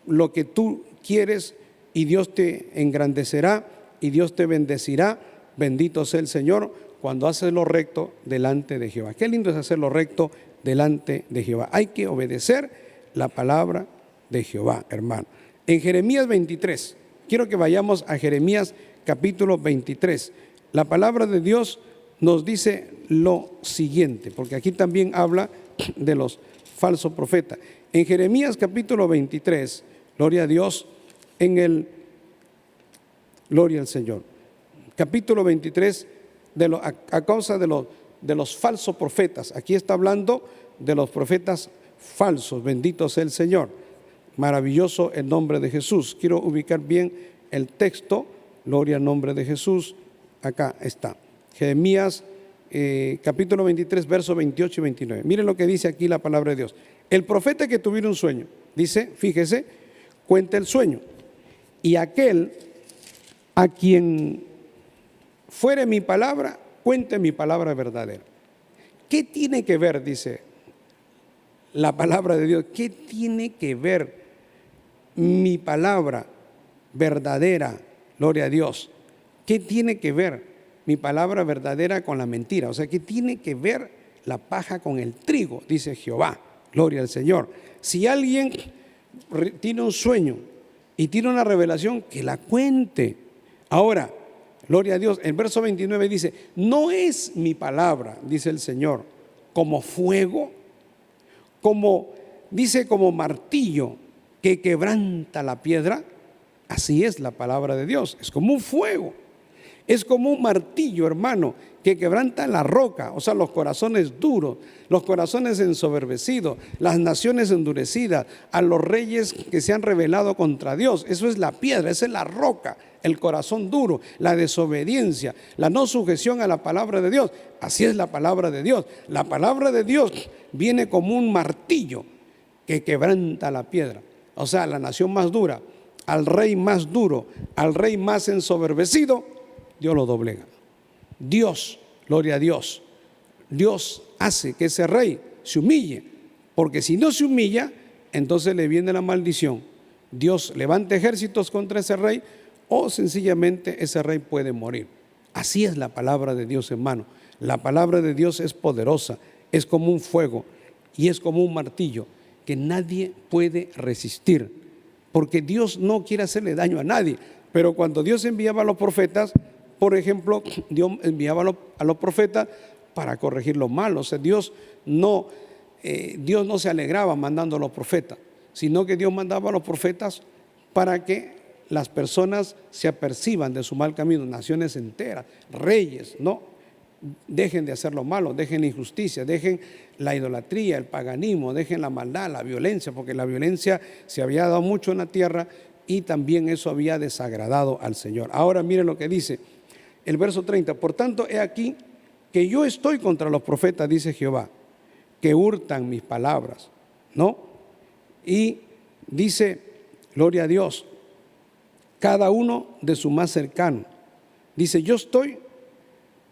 lo que tú quieres y Dios te engrandecerá y Dios te bendecirá. Bendito sea el Señor cuando haces lo recto delante de Jehová. Qué lindo es hacer lo recto delante de Jehová. Hay que obedecer la palabra de Jehová, hermano. En Jeremías 23, quiero que vayamos a Jeremías capítulo 23. La palabra de Dios nos dice lo siguiente, porque aquí también habla de los falsos profetas. En Jeremías capítulo 23, gloria a Dios, gloria al Señor. Capítulo 23, a causa de los falsos profetas. Aquí está hablando de los profetas falsos. Bendito sea el Señor. Maravilloso el nombre de Jesús. Quiero ubicar bien el texto. Gloria al nombre de Jesús. Acá está. Jeremías capítulo 23, versos 28 y 29. Miren lo que dice aquí la palabra de Dios. El profeta que tuviera un sueño, dice, fíjese, cuenta el sueño. Y aquel a quien fuere mi palabra, cuente mi palabra verdadera. ¿Qué tiene que ver, dice la palabra de Dios? ¿Qué tiene que ver mi palabra verdadera? Gloria a Dios. ¿Qué tiene que ver mi palabra verdadera con la mentira? O sea, ¿qué tiene que ver la paja con el trigo? Dice Jehová. Gloria al Señor. Si alguien tiene un sueño y tiene una revelación, que la cuente. Ahora, gloria a Dios, el verso 29 dice, no es mi palabra, dice el Señor, como fuego, como martillo que quebranta la piedra. Así es la palabra de Dios, es como un fuego, es como un martillo, hermano, que quebranta la roca, o sea, los corazones duros, los corazones ensoberbecidos, las naciones endurecidas, a los reyes que se han rebelado contra Dios. Eso es la piedra, esa es la roca, el corazón duro, la desobediencia, la no sujeción a la palabra de Dios. Así es la palabra de Dios. La palabra de Dios viene como un martillo que quebranta la piedra, o sea, la nación más dura, al rey más duro, al rey más ensoberbecido, Dios lo doblega. Dios, gloria a Dios, Dios hace que ese rey se humille, porque si no se humilla, entonces le viene la maldición. Dios levanta ejércitos contra ese rey o sencillamente ese rey puede morir. Así es la palabra de Dios, hermano. La palabra de Dios es poderosa, es como un fuego y es como un martillo que nadie puede resistir, porque Dios no quiere hacerle daño a nadie. Pero cuando Dios enviaba a los profetas, por ejemplo, Dios enviaba a los profetas para corregir lo malo. O sea, Dios no se alegraba mandando a los profetas, sino que Dios mandaba a los profetas para que las personas se aperciban de su mal camino, naciones enteras, reyes, ¿no? Dejen de hacer lo malo, dejen la injusticia, dejen la idolatría, el paganismo, dejen la maldad, la violencia, porque la violencia se había dado mucho en la tierra y también eso había desagradado al Señor. Ahora miren lo que dice el verso 30. Por tanto, he aquí que yo estoy contra los profetas, dice Jehová, que hurtan mis palabras, ¿no? Y dice, gloria a Dios, cada uno de su más cercano. Dice, yo estoy,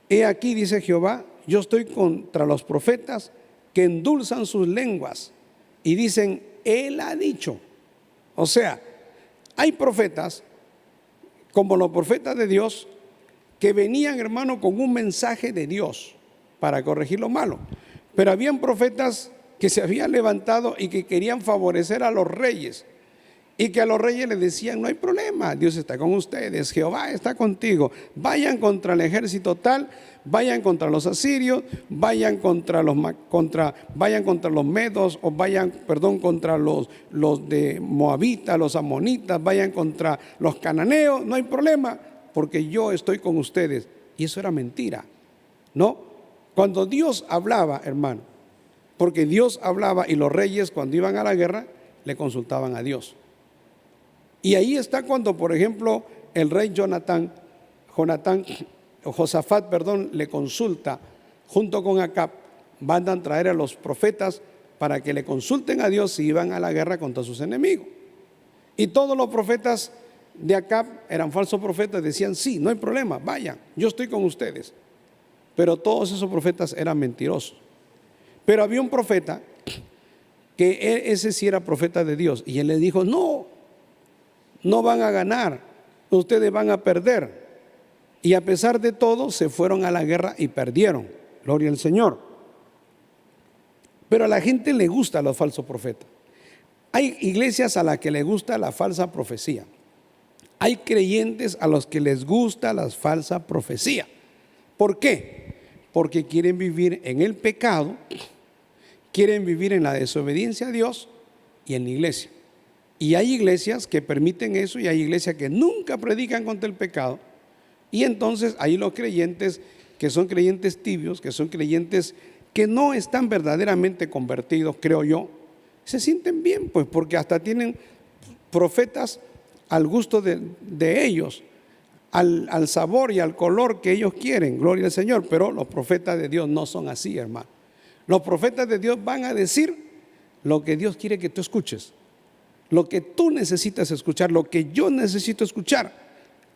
he aquí, dice Jehová, yo estoy contra los profetas que endulzan sus lenguas y dicen, él ha dicho. O sea, hay profetas, como los profetas de Dios, que venían, hermano, con un mensaje de Dios para corregir lo malo. Pero habían profetas que se habían levantado y que querían favorecer a los reyes Y que a los reyes les decían: no hay problema, Dios está con ustedes, Jehová está contigo. Vayan contra el ejército tal, vayan contra los asirios, vayan contra los medos, o vayan, contra los de moabitas, los amonitas, vayan contra los cananeos, no hay problema, porque yo estoy con ustedes. Y eso era mentira, ¿no? Cuando Dios hablaba, hermano, porque Dios hablaba, y los reyes cuando iban a la guerra le consultaban a Dios. Y ahí está cuando, por ejemplo, el rey Josafat, le consulta junto con Acab, mandan traer a los profetas para que le consulten a Dios si iban a la guerra contra sus enemigos. Y todos los profetas de Acab eran falsos profetas, decían: sí, no hay problema, vayan, yo estoy con ustedes. Pero todos esos profetas eran mentirosos. Pero había un profeta que ese sí era profeta de Dios, y él le dijo: no van a ganar, ustedes van a perder. Y a pesar de todo se fueron a la guerra y perdieron. Gloria al Señor. Pero a la gente le gusta los falsos profetas. Hay iglesias a las que les gusta la falsa profecía. Hay creyentes a los que les gusta la falsa profecía. ¿Por qué? Porque quieren vivir en el pecado, quieren vivir en la desobediencia a Dios y en la iglesia. Y hay iglesias que permiten eso, y hay iglesias que nunca predican contra el pecado. Y entonces hay los creyentes que son creyentes tibios, que son creyentes que no están verdaderamente convertidos, creo yo. Se sienten bien, pues, porque hasta tienen profetas al gusto de ellos, al sabor y al color que ellos quieren, gloria al Señor. Pero los profetas de Dios no son así, hermano. Los profetas de Dios van a decir lo que Dios quiere que tú escuches, lo que tú necesitas escuchar, lo que yo necesito escuchar.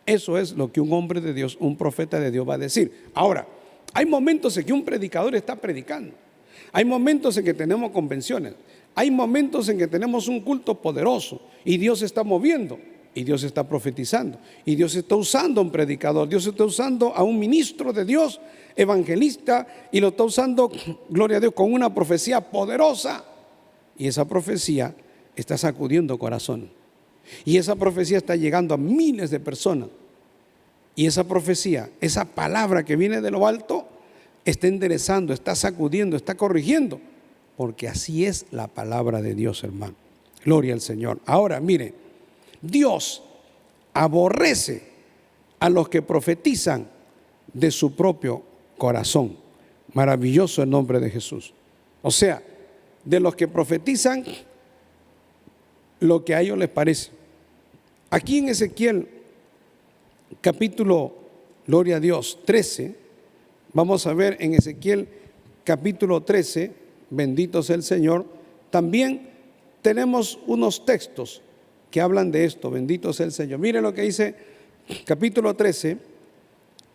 Eso es lo que un hombre de Dios, un profeta de Dios va a decir. Ahora, hay momentos en que un predicador está predicando, hay momentos en que tenemos convenciones, hay momentos en que tenemos un culto poderoso y Dios se está moviendo, y Dios está profetizando, y Dios está usando a un predicador, Dios está usando a un ministro de Dios, evangelista, y lo está usando, gloria a Dios, con una profecía poderosa. Y esa profecía está sacudiendo corazón, y esa profecía está llegando a miles de personas. Y esa profecía, esa palabra que viene de lo alto, está enderezando, está sacudiendo, está corrigiendo, porque así es la palabra de Dios, hermano. Gloria al Señor. Ahora, mire, Dios aborrece a los que profetizan de su propio corazón. Maravilloso el nombre de Jesús. O sea, de los que profetizan lo que a ellos les parece. Aquí en Ezequiel capítulo, gloria a Dios, 13, vamos a ver en Ezequiel capítulo 13, bendito sea el Señor, también tenemos unos textos que hablan de esto, bendito sea el Señor. Mire lo que dice capítulo 13,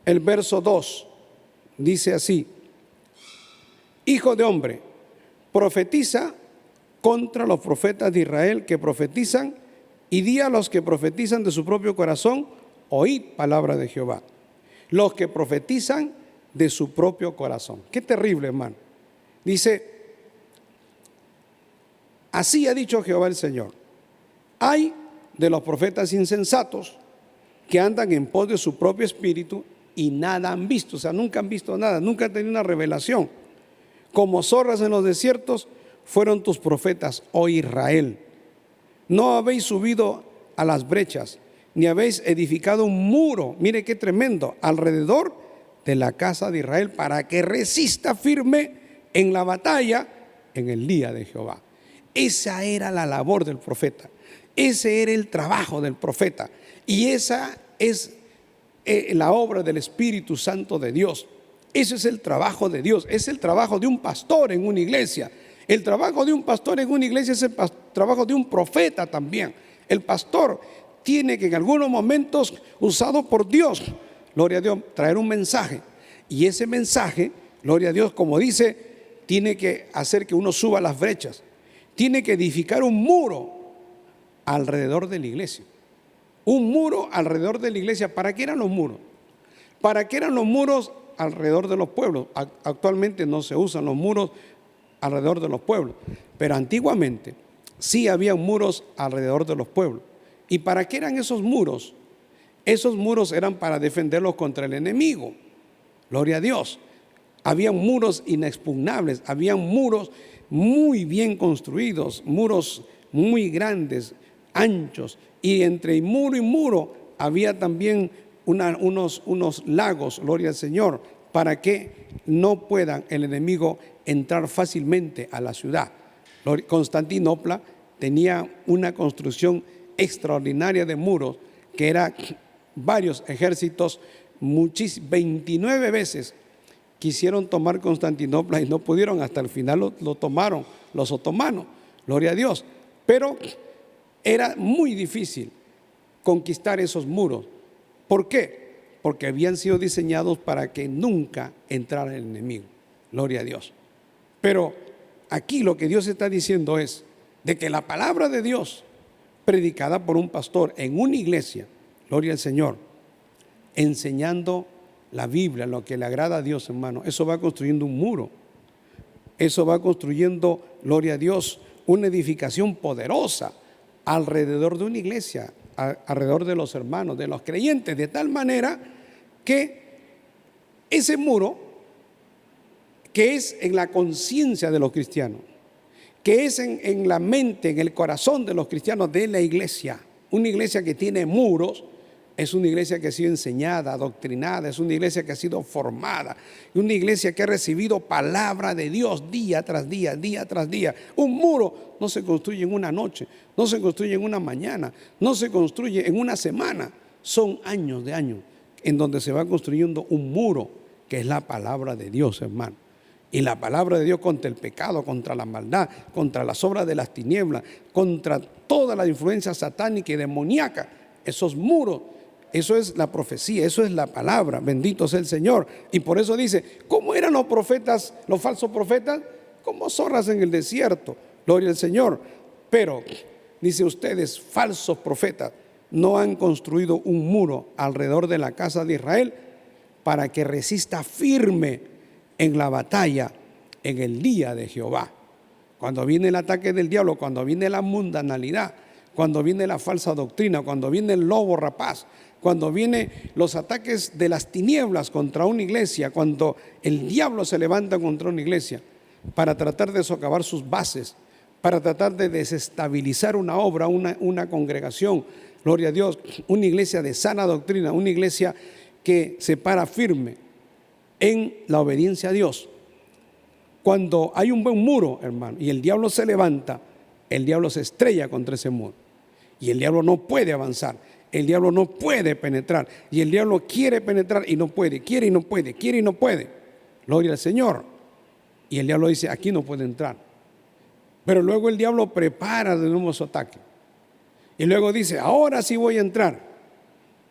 el verso 2, dice así: hijo de hombre, profetiza contra los profetas de Israel que profetizan, y di a los que profetizan de su propio corazón: oíd palabra de Jehová. Los que profetizan de su propio corazón. Qué terrible, hermano. Dice: así ha dicho Jehová el Señor: hay de los profetas insensatos que andan en pos de su propio espíritu y nada han visto. O sea, nunca han visto nada, nunca han tenido una revelación. Como zorras en los desiertos fueron tus profetas, oh Israel. No habéis subido a las brechas, ni habéis edificado un muro, mire qué tremendo, alrededor de la casa de Israel, para que resista firme en la batalla en el día de Jehová. Esa era la labor del profeta, ese era el trabajo del profeta, y esa es la obra del Espíritu Santo de Dios. Ese es el trabajo de Dios, es el trabajo de un pastor en una iglesia. El trabajo de un pastor en una iglesia es el trabajo de un profeta también. El pastor tiene que en algunos momentos, usado por Dios, gloria a Dios, traer un mensaje. Y ese mensaje, gloria a Dios, como dice, tiene que hacer que uno suba las brechas. Tiene que edificar un muro alrededor de la iglesia. Un muro alrededor de la iglesia. ¿Para qué eran los muros? ¿Para qué eran los muros alrededor de los pueblos? Actualmente no se usan los muros alrededor de los pueblos, pero antiguamente sí había muros alrededor de los pueblos. ¿Y para qué eran esos muros? Esos muros eran para defenderlos contra el enemigo. Gloria a Dios. Habían muros inexpugnables, habían muros muy bien construidos, muros muy grandes, anchos, y entre muro y muro había también unos lagos, gloria al Señor, para que no puedan el enemigo entrar fácilmente a la ciudad. Constantinopla tenía una construcción extraordinaria de muros, que era varios ejércitos, 29 veces quisieron tomar Constantinopla y no pudieron. Hasta el final lo tomaron los otomanos, gloria a Dios. Pero era muy difícil conquistar esos muros. ¿Por qué? Porque habían sido diseñados para que nunca entrara el enemigo, gloria a Dios. Pero aquí lo que Dios está diciendo es de que la palabra de Dios predicada por un pastor en una iglesia, gloria al Señor, enseñando la Biblia, lo que le agrada a Dios, hermano, eso va construyendo un muro. Eso va construyendo, gloria a Dios, una edificación poderosa alrededor de una iglesia, alrededor de los hermanos, de los creyentes, de tal manera que ese muro, que es en la conciencia de los cristianos, que es en la mente, en el corazón de los cristianos de la iglesia, una iglesia que tiene muros, es una iglesia que ha sido enseñada, adoctrinada, es una iglesia que ha sido formada, una iglesia que ha recibido palabra de Dios día tras día, día tras día. Un muro no se construye en una noche, no se construye en una mañana, no se construye en una semana. Son años de años en donde se va construyendo un muro, que es la palabra de Dios, hermano. Y la palabra de Dios contra el pecado, contra la maldad, contra las obras de las tinieblas, contra toda la influencia satánica y demoníaca. Esos muros, eso es la profecía, eso es la palabra, bendito sea el Señor. Y por eso dice, ¿cómo eran los profetas, los falsos profetas? Como zorras en el desierto, gloria al Señor. Pero, dice, ustedes, falsos profetas, no han construido un muro alrededor de la casa de Israel para que resista firme en la batalla en el día de Jehová. Cuando viene el ataque del diablo, cuando viene la mundanalidad, cuando viene la falsa doctrina, cuando viene el lobo rapaz, cuando vienen los ataques de las tinieblas contra una iglesia, cuando el diablo se levanta contra una iglesia para tratar de socavar sus bases, para tratar de desestabilizar una obra, una congregación, gloria a Dios, una iglesia de sana doctrina, una iglesia que se para firme en la obediencia a Dios. Cuando hay un buen muro, hermano, y el diablo se levanta, el diablo se estrella contra ese muro y el diablo no puede avanzar, el diablo no puede penetrar, y el diablo quiere penetrar y no puede, quiere y no puede, quiere y no puede, gloria al Señor. Y el diablo dice, aquí no puede entrar. Pero luego el diablo prepara de nuevo su ataque y luego dice, ahora sí voy a entrar,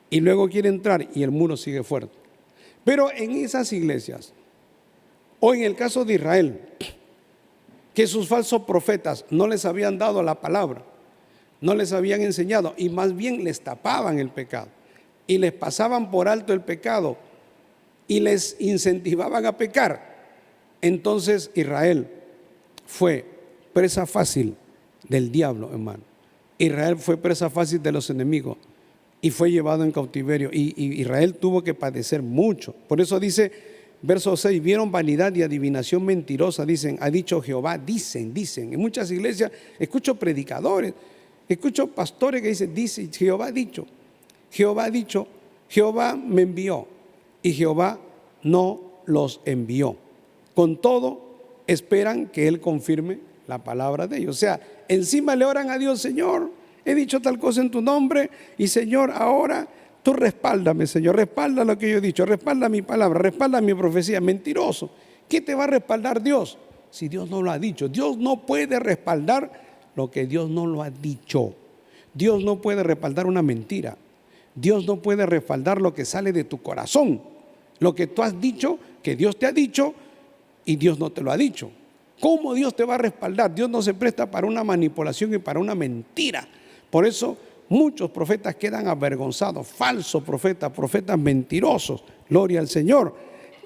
y luego quiere entrar y el muro sigue fuerte. Pero en esas iglesias, o en el caso de Israel, que sus falsos profetas no les habían dado la palabra, no les habían enseñado, y más bien les tapaban el pecado y les pasaban por alto el pecado y les incentivaban a pecar, entonces Israel fue presa fácil del diablo, hermano. Israel fue presa fácil de los enemigos y fue llevado en cautiverio, y Israel tuvo que padecer mucho. Por eso dice, verso 6, vieron vanidad y adivinación mentirosa, dicen, ha dicho Jehová, dicen. En muchas iglesias escucho predicadores, escucho pastores que dicen, dice, Jehová ha dicho, Jehová me envió, y Jehová no los envió. Con todo, esperan que Él confirme la palabra de ellos. O sea, encima le oran a Dios, Señor, he dicho tal cosa en tu nombre, y Señor, ahora tú respáldame, Señor, respalda lo que yo he dicho, respalda mi palabra, respalda mi profecía. Mentiroso, ¿qué te va a respaldar Dios si Dios no lo ha dicho? Dios no puede respaldar lo que Dios no lo ha dicho. Dios no puede respaldar una mentira. Dios no puede respaldar lo que sale de tu corazón, lo que tú has dicho, que Dios te ha dicho y Dios no te lo ha dicho. ¿Cómo Dios te va a respaldar? Dios no se presta para una manipulación y para una mentira. Por eso muchos profetas quedan avergonzados, falsos profetas, profetas mentirosos, gloria al Señor,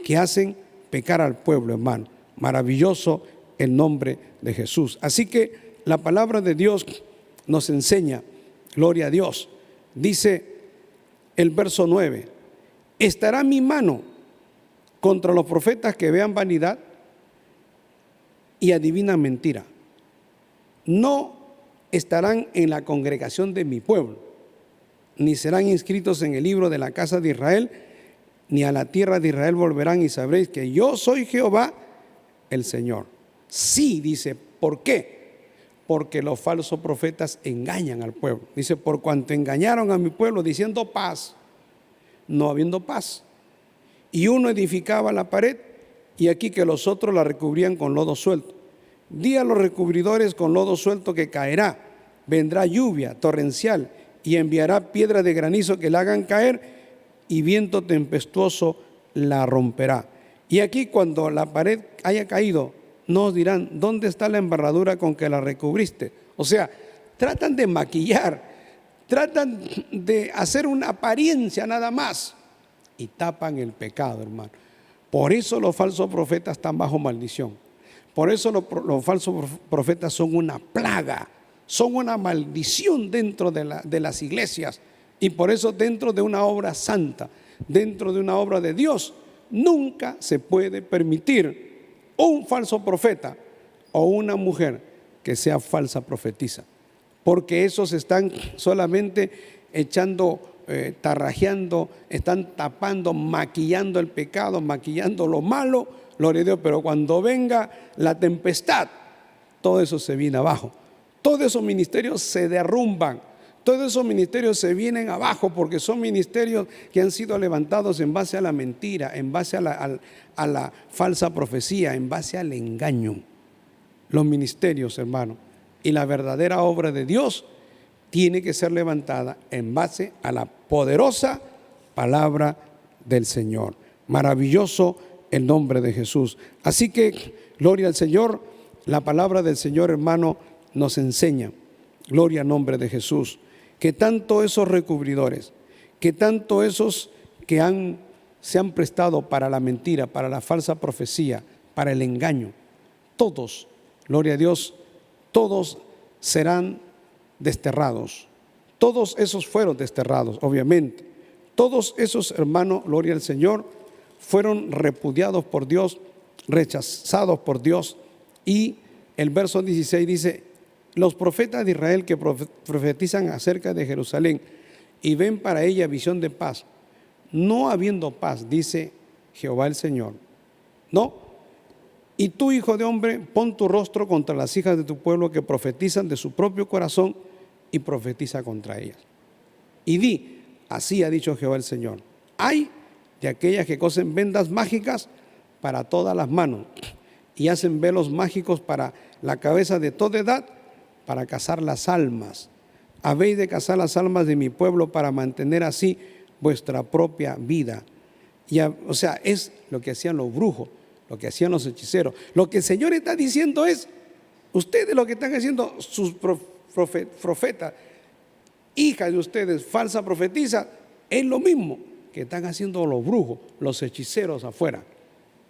que hacen pecar al pueblo, hermano. Maravilloso el nombre de Jesús. Así que la palabra de Dios nos enseña, gloria a Dios, dice el verso 9, ¿estará mi mano contra los profetas que vean vanidad y adivinan mentira? No estarán en la congregación de mi pueblo, ni serán inscritos en el libro de la casa de Israel, ni a la tierra de Israel volverán, y sabréis que yo soy Jehová el Señor. Sí, dice, ¿por qué? Porque los falsos profetas engañan al pueblo. Dice, por cuanto engañaron a mi pueblo diciendo paz, no habiendo paz. Y uno edificaba la pared, y aquí que los otros la recubrían con lodo suelto. Di a los recubridores con lodo suelto que caerá, vendrá lluvia torrencial, y enviará piedra de granizo que la hagan caer, y viento tempestuoso la romperá. Y aquí cuando la pared haya caído, nos dirán, ¿dónde está la embarradura con que la recubriste? O sea, tratan de maquillar, tratan de hacer una apariencia nada más y tapan el pecado, hermano. Por eso los falsos profetas están bajo maldición. Por eso los falsos profetas son una plaga, son una maldición dentro de las iglesias. Y por eso dentro de una obra santa, dentro de una obra de Dios, nunca se puede permitir un falso profeta o una mujer que sea falsa profetisa, porque esos están solamente echando, tarrajeando, están tapando, maquillando el pecado, maquillando lo malo, gloria a Dios. Pero cuando venga la tempestad, todo eso se viene abajo, todos esos ministerios se derrumban, todos esos ministerios se vienen abajo, porque son ministerios que han sido levantados en base a la mentira, en base a la falsa profecía, en base al engaño. Los ministerios, hermano, y la verdadera obra de Dios tiene que ser levantada en base a la poderosa palabra del Señor. Maravilloso el nombre de Jesús. Así que, gloria al Señor, la palabra del Señor, hermano, nos enseña, gloria al nombre de Jesús, que tanto esos recubridores, que tanto esos que se han prestado para la mentira, para la falsa profecía, para el engaño, todos, gloria a Dios, todos serán desterrados. Todos esos fueron desterrados, obviamente. Todos esos, hermanos, gloria al Señor, fueron repudiados por Dios, rechazados por Dios. Y el verso 16 dice, los profetas de Israel que profetizan acerca de Jerusalén y ven para ella visión de paz, no habiendo paz, dice Jehová el Señor. No. Y tú, hijo de hombre, pon tu rostro contra las hijas de tu pueblo que profetizan de su propio corazón y profetiza contra ellas. Y di, así ha dicho Jehová el Señor, hay de aquellas que cosen vendas mágicas para todas las manos y hacen velos mágicos para la cabeza de toda edad, para cazar las almas. Habéis de cazar las almas de mi pueblo para mantener así vuestra propia vida. O sea, es lo que hacían los brujos, lo que hacían los hechiceros. Lo que el Señor está diciendo es, ustedes lo que están haciendo, sus profetas, hijas de ustedes, falsa profetisa, es lo mismo que están haciendo los brujos, los hechiceros afuera.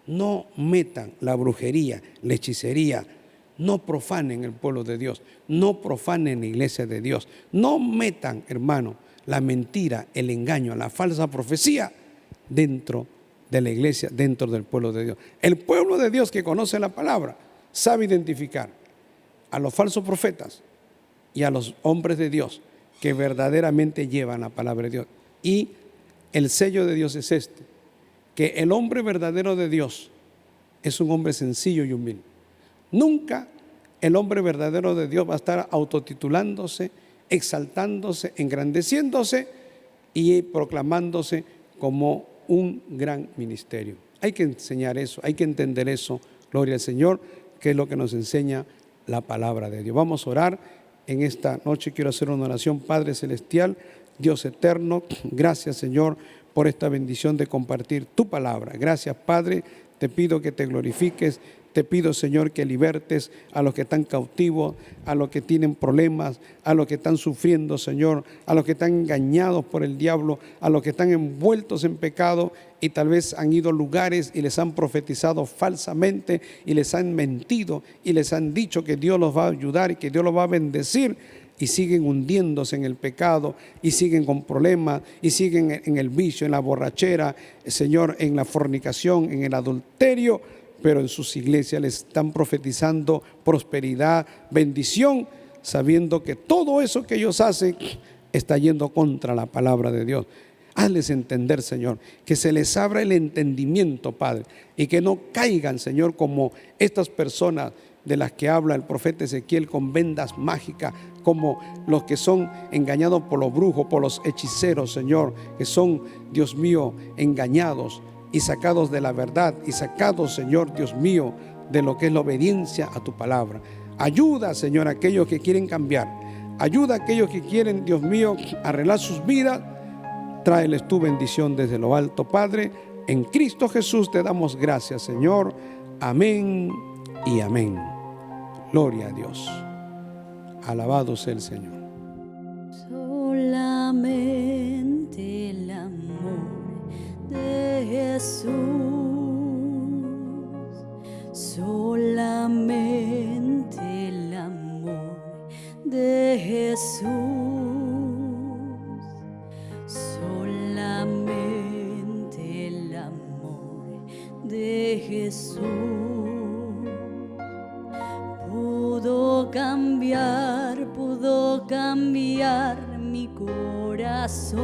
No metan la brujería, la hechicería, no profanen el pueblo de Dios, no profanen la iglesia de Dios, no metan, hermano, la mentira, el engaño, la falsa profecía dentro de la iglesia, dentro del pueblo de Dios. El pueblo de Dios que conoce la palabra sabe identificar a los falsos profetas y a los hombres de Dios que verdaderamente llevan la palabra de Dios. Y el sello de Dios es este, que el hombre verdadero de Dios es un hombre sencillo y humilde. Nunca el hombre verdadero de Dios va a estar autotitulándose, exaltándose, engrandeciéndose y proclamándose como un gran ministerio. Hay que enseñar eso, hay que entender eso, gloria al Señor, que es lo que nos enseña la palabra de Dios. Vamos a orar en esta noche. Quiero hacer una oración. Padre celestial, Dios eterno, gracias, Señor, por esta bendición de compartir tu palabra. Gracias, Padre, te pido que te glorifiques, Te pido, Señor, que libertes a los que están cautivos, a los que tienen problemas, a los que están sufriendo, Señor, a los que están engañados por el diablo, a los que están envueltos en pecado y tal vez han ido a lugares y les han profetizado falsamente y les han mentido y les han dicho que Dios los va a ayudar y que Dios los va a bendecir, y siguen hundiéndose en el pecado y siguen con problemas y siguen en el vicio, en la borrachera, Señor, en la fornicación, en el adulterio, pero en sus iglesias les están profetizando prosperidad, bendición, sabiendo que todo eso que ellos hacen está yendo contra la palabra de Dios. Hazles entender, Señor, que se les abra el entendimiento, Padre, y que no caigan, Señor, como estas personas de las que habla el profeta Ezequiel con vendas mágicas, como los que son engañados por los brujos, por los hechiceros, Señor, que son, Dios mío, engañados y sacados de la verdad y sacados, Señor, Dios mío, de lo que es la obediencia a tu palabra. Ayuda, Señor, a aquellos que quieren cambiar. Ayuda a aquellos que quieren, Dios mío, arreglar sus vidas. Tráeles tu bendición desde lo alto, Padre. En Cristo Jesús te damos gracias, Señor. Amén y amén. Gloria a Dios. Alabado sea el Señor. Solamente el amor de Jesús, solamente el amor de Jesús, solamente el amor de Jesús pudo cambiar mi corazón.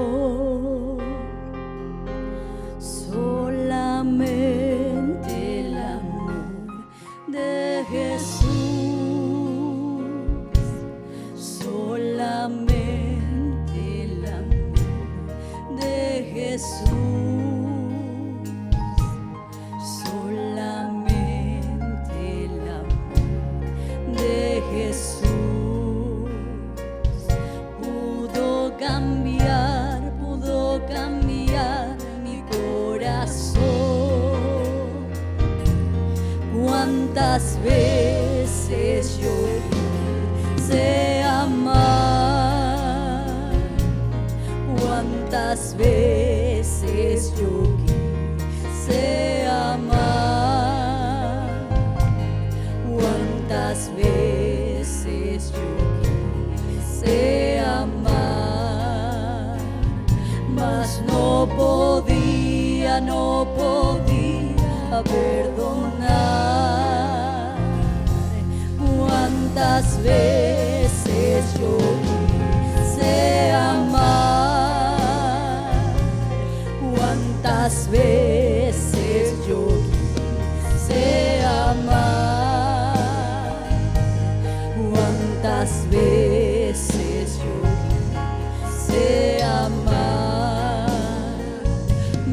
Solamente el amor de Jesús, solamente el amor de Jesús, solamente el amor de Jesús pudo cambiar mi corazón. Cuántas veces yo quise amar, cuántas veces yo quise amar, cuántas veces yo quise amar, mas no podía perdonar. Cuántas veces yo quise amar, cuántas veces yo quise amar, cuántas veces yo quise amar,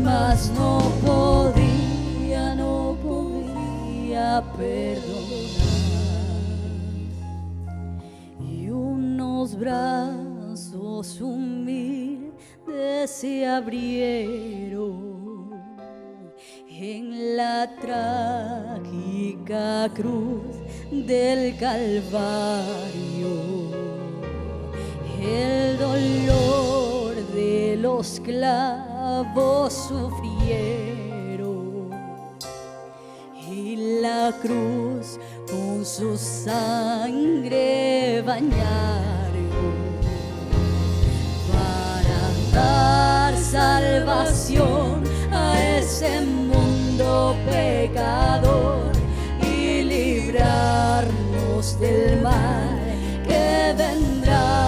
mas no podía perdonar. Y unos brazos humildes se abrieron en la trágica cruz del Calvario. El dolor de los clavos sufrieron y la cruz con su sangre bañaron para dar salvación a ese mundo pecador y librarnos del mal que vendrá.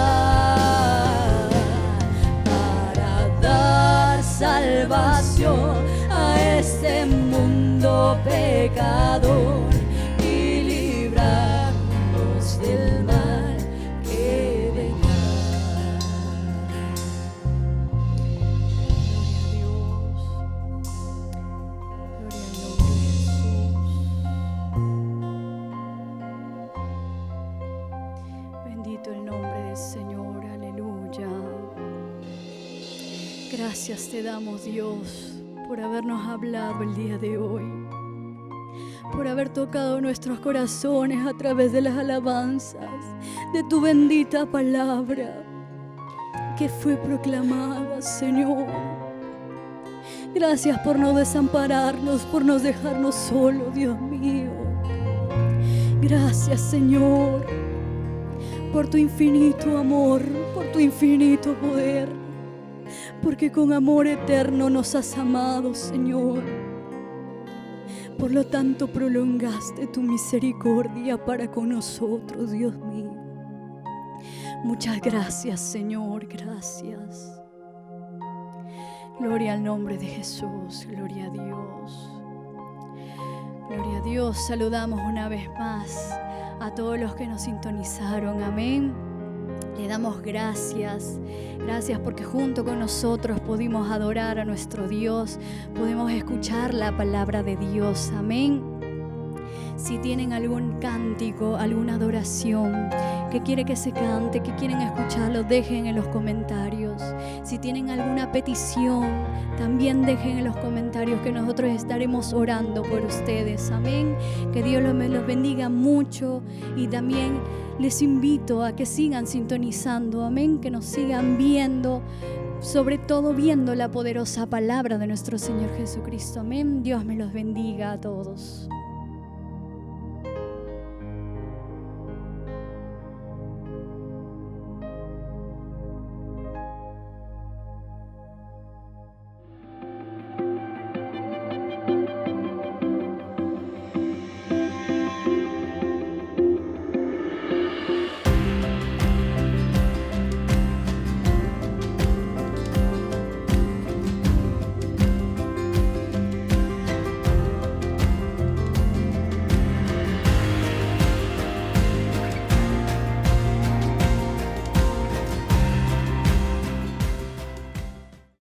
Salvación a este mundo pecador y librarnos del mal que vendrá. Gloria a Dios. Gloria al nombre de Jesús. Bendito el nombre del Señor. Aleluya. Gracias te damos, Dios, por habernos hablado el día de hoy, por haber tocado nuestros corazones a través de las alabanzas de tu bendita palabra que fue proclamada, Señor. Gracias por no desampararnos, por no dejarnos solos, Dios mío. Gracias, Señor, por tu infinito amor, por tu infinito poder, porque con amor eterno nos has amado, Señor. Por lo tanto, prolongaste tu misericordia para con nosotros, Dios mío. Muchas gracias, Señor, gracias. Gloria al nombre de Jesús, gloria a Dios. Gloria a Dios, saludamos una vez más a todos los que nos sintonizaron, amén. Le damos gracias, gracias porque junto con nosotros pudimos adorar a nuestro Dios, pudimos escuchar la palabra de Dios, amén. Si tienen algún cántico, alguna adoración que quiere que se cante, que quieren escucharlo, dejen en los comentarios. Si tienen alguna petición, también dejen en los comentarios, que nosotros estaremos orando por ustedes, amén. Que Dios los bendiga mucho, y también les invito a que sigan sintonizando, amén, que nos sigan viendo, sobre todo viendo la poderosa palabra de nuestro Señor Jesucristo, amén. Dios me los bendiga a todos.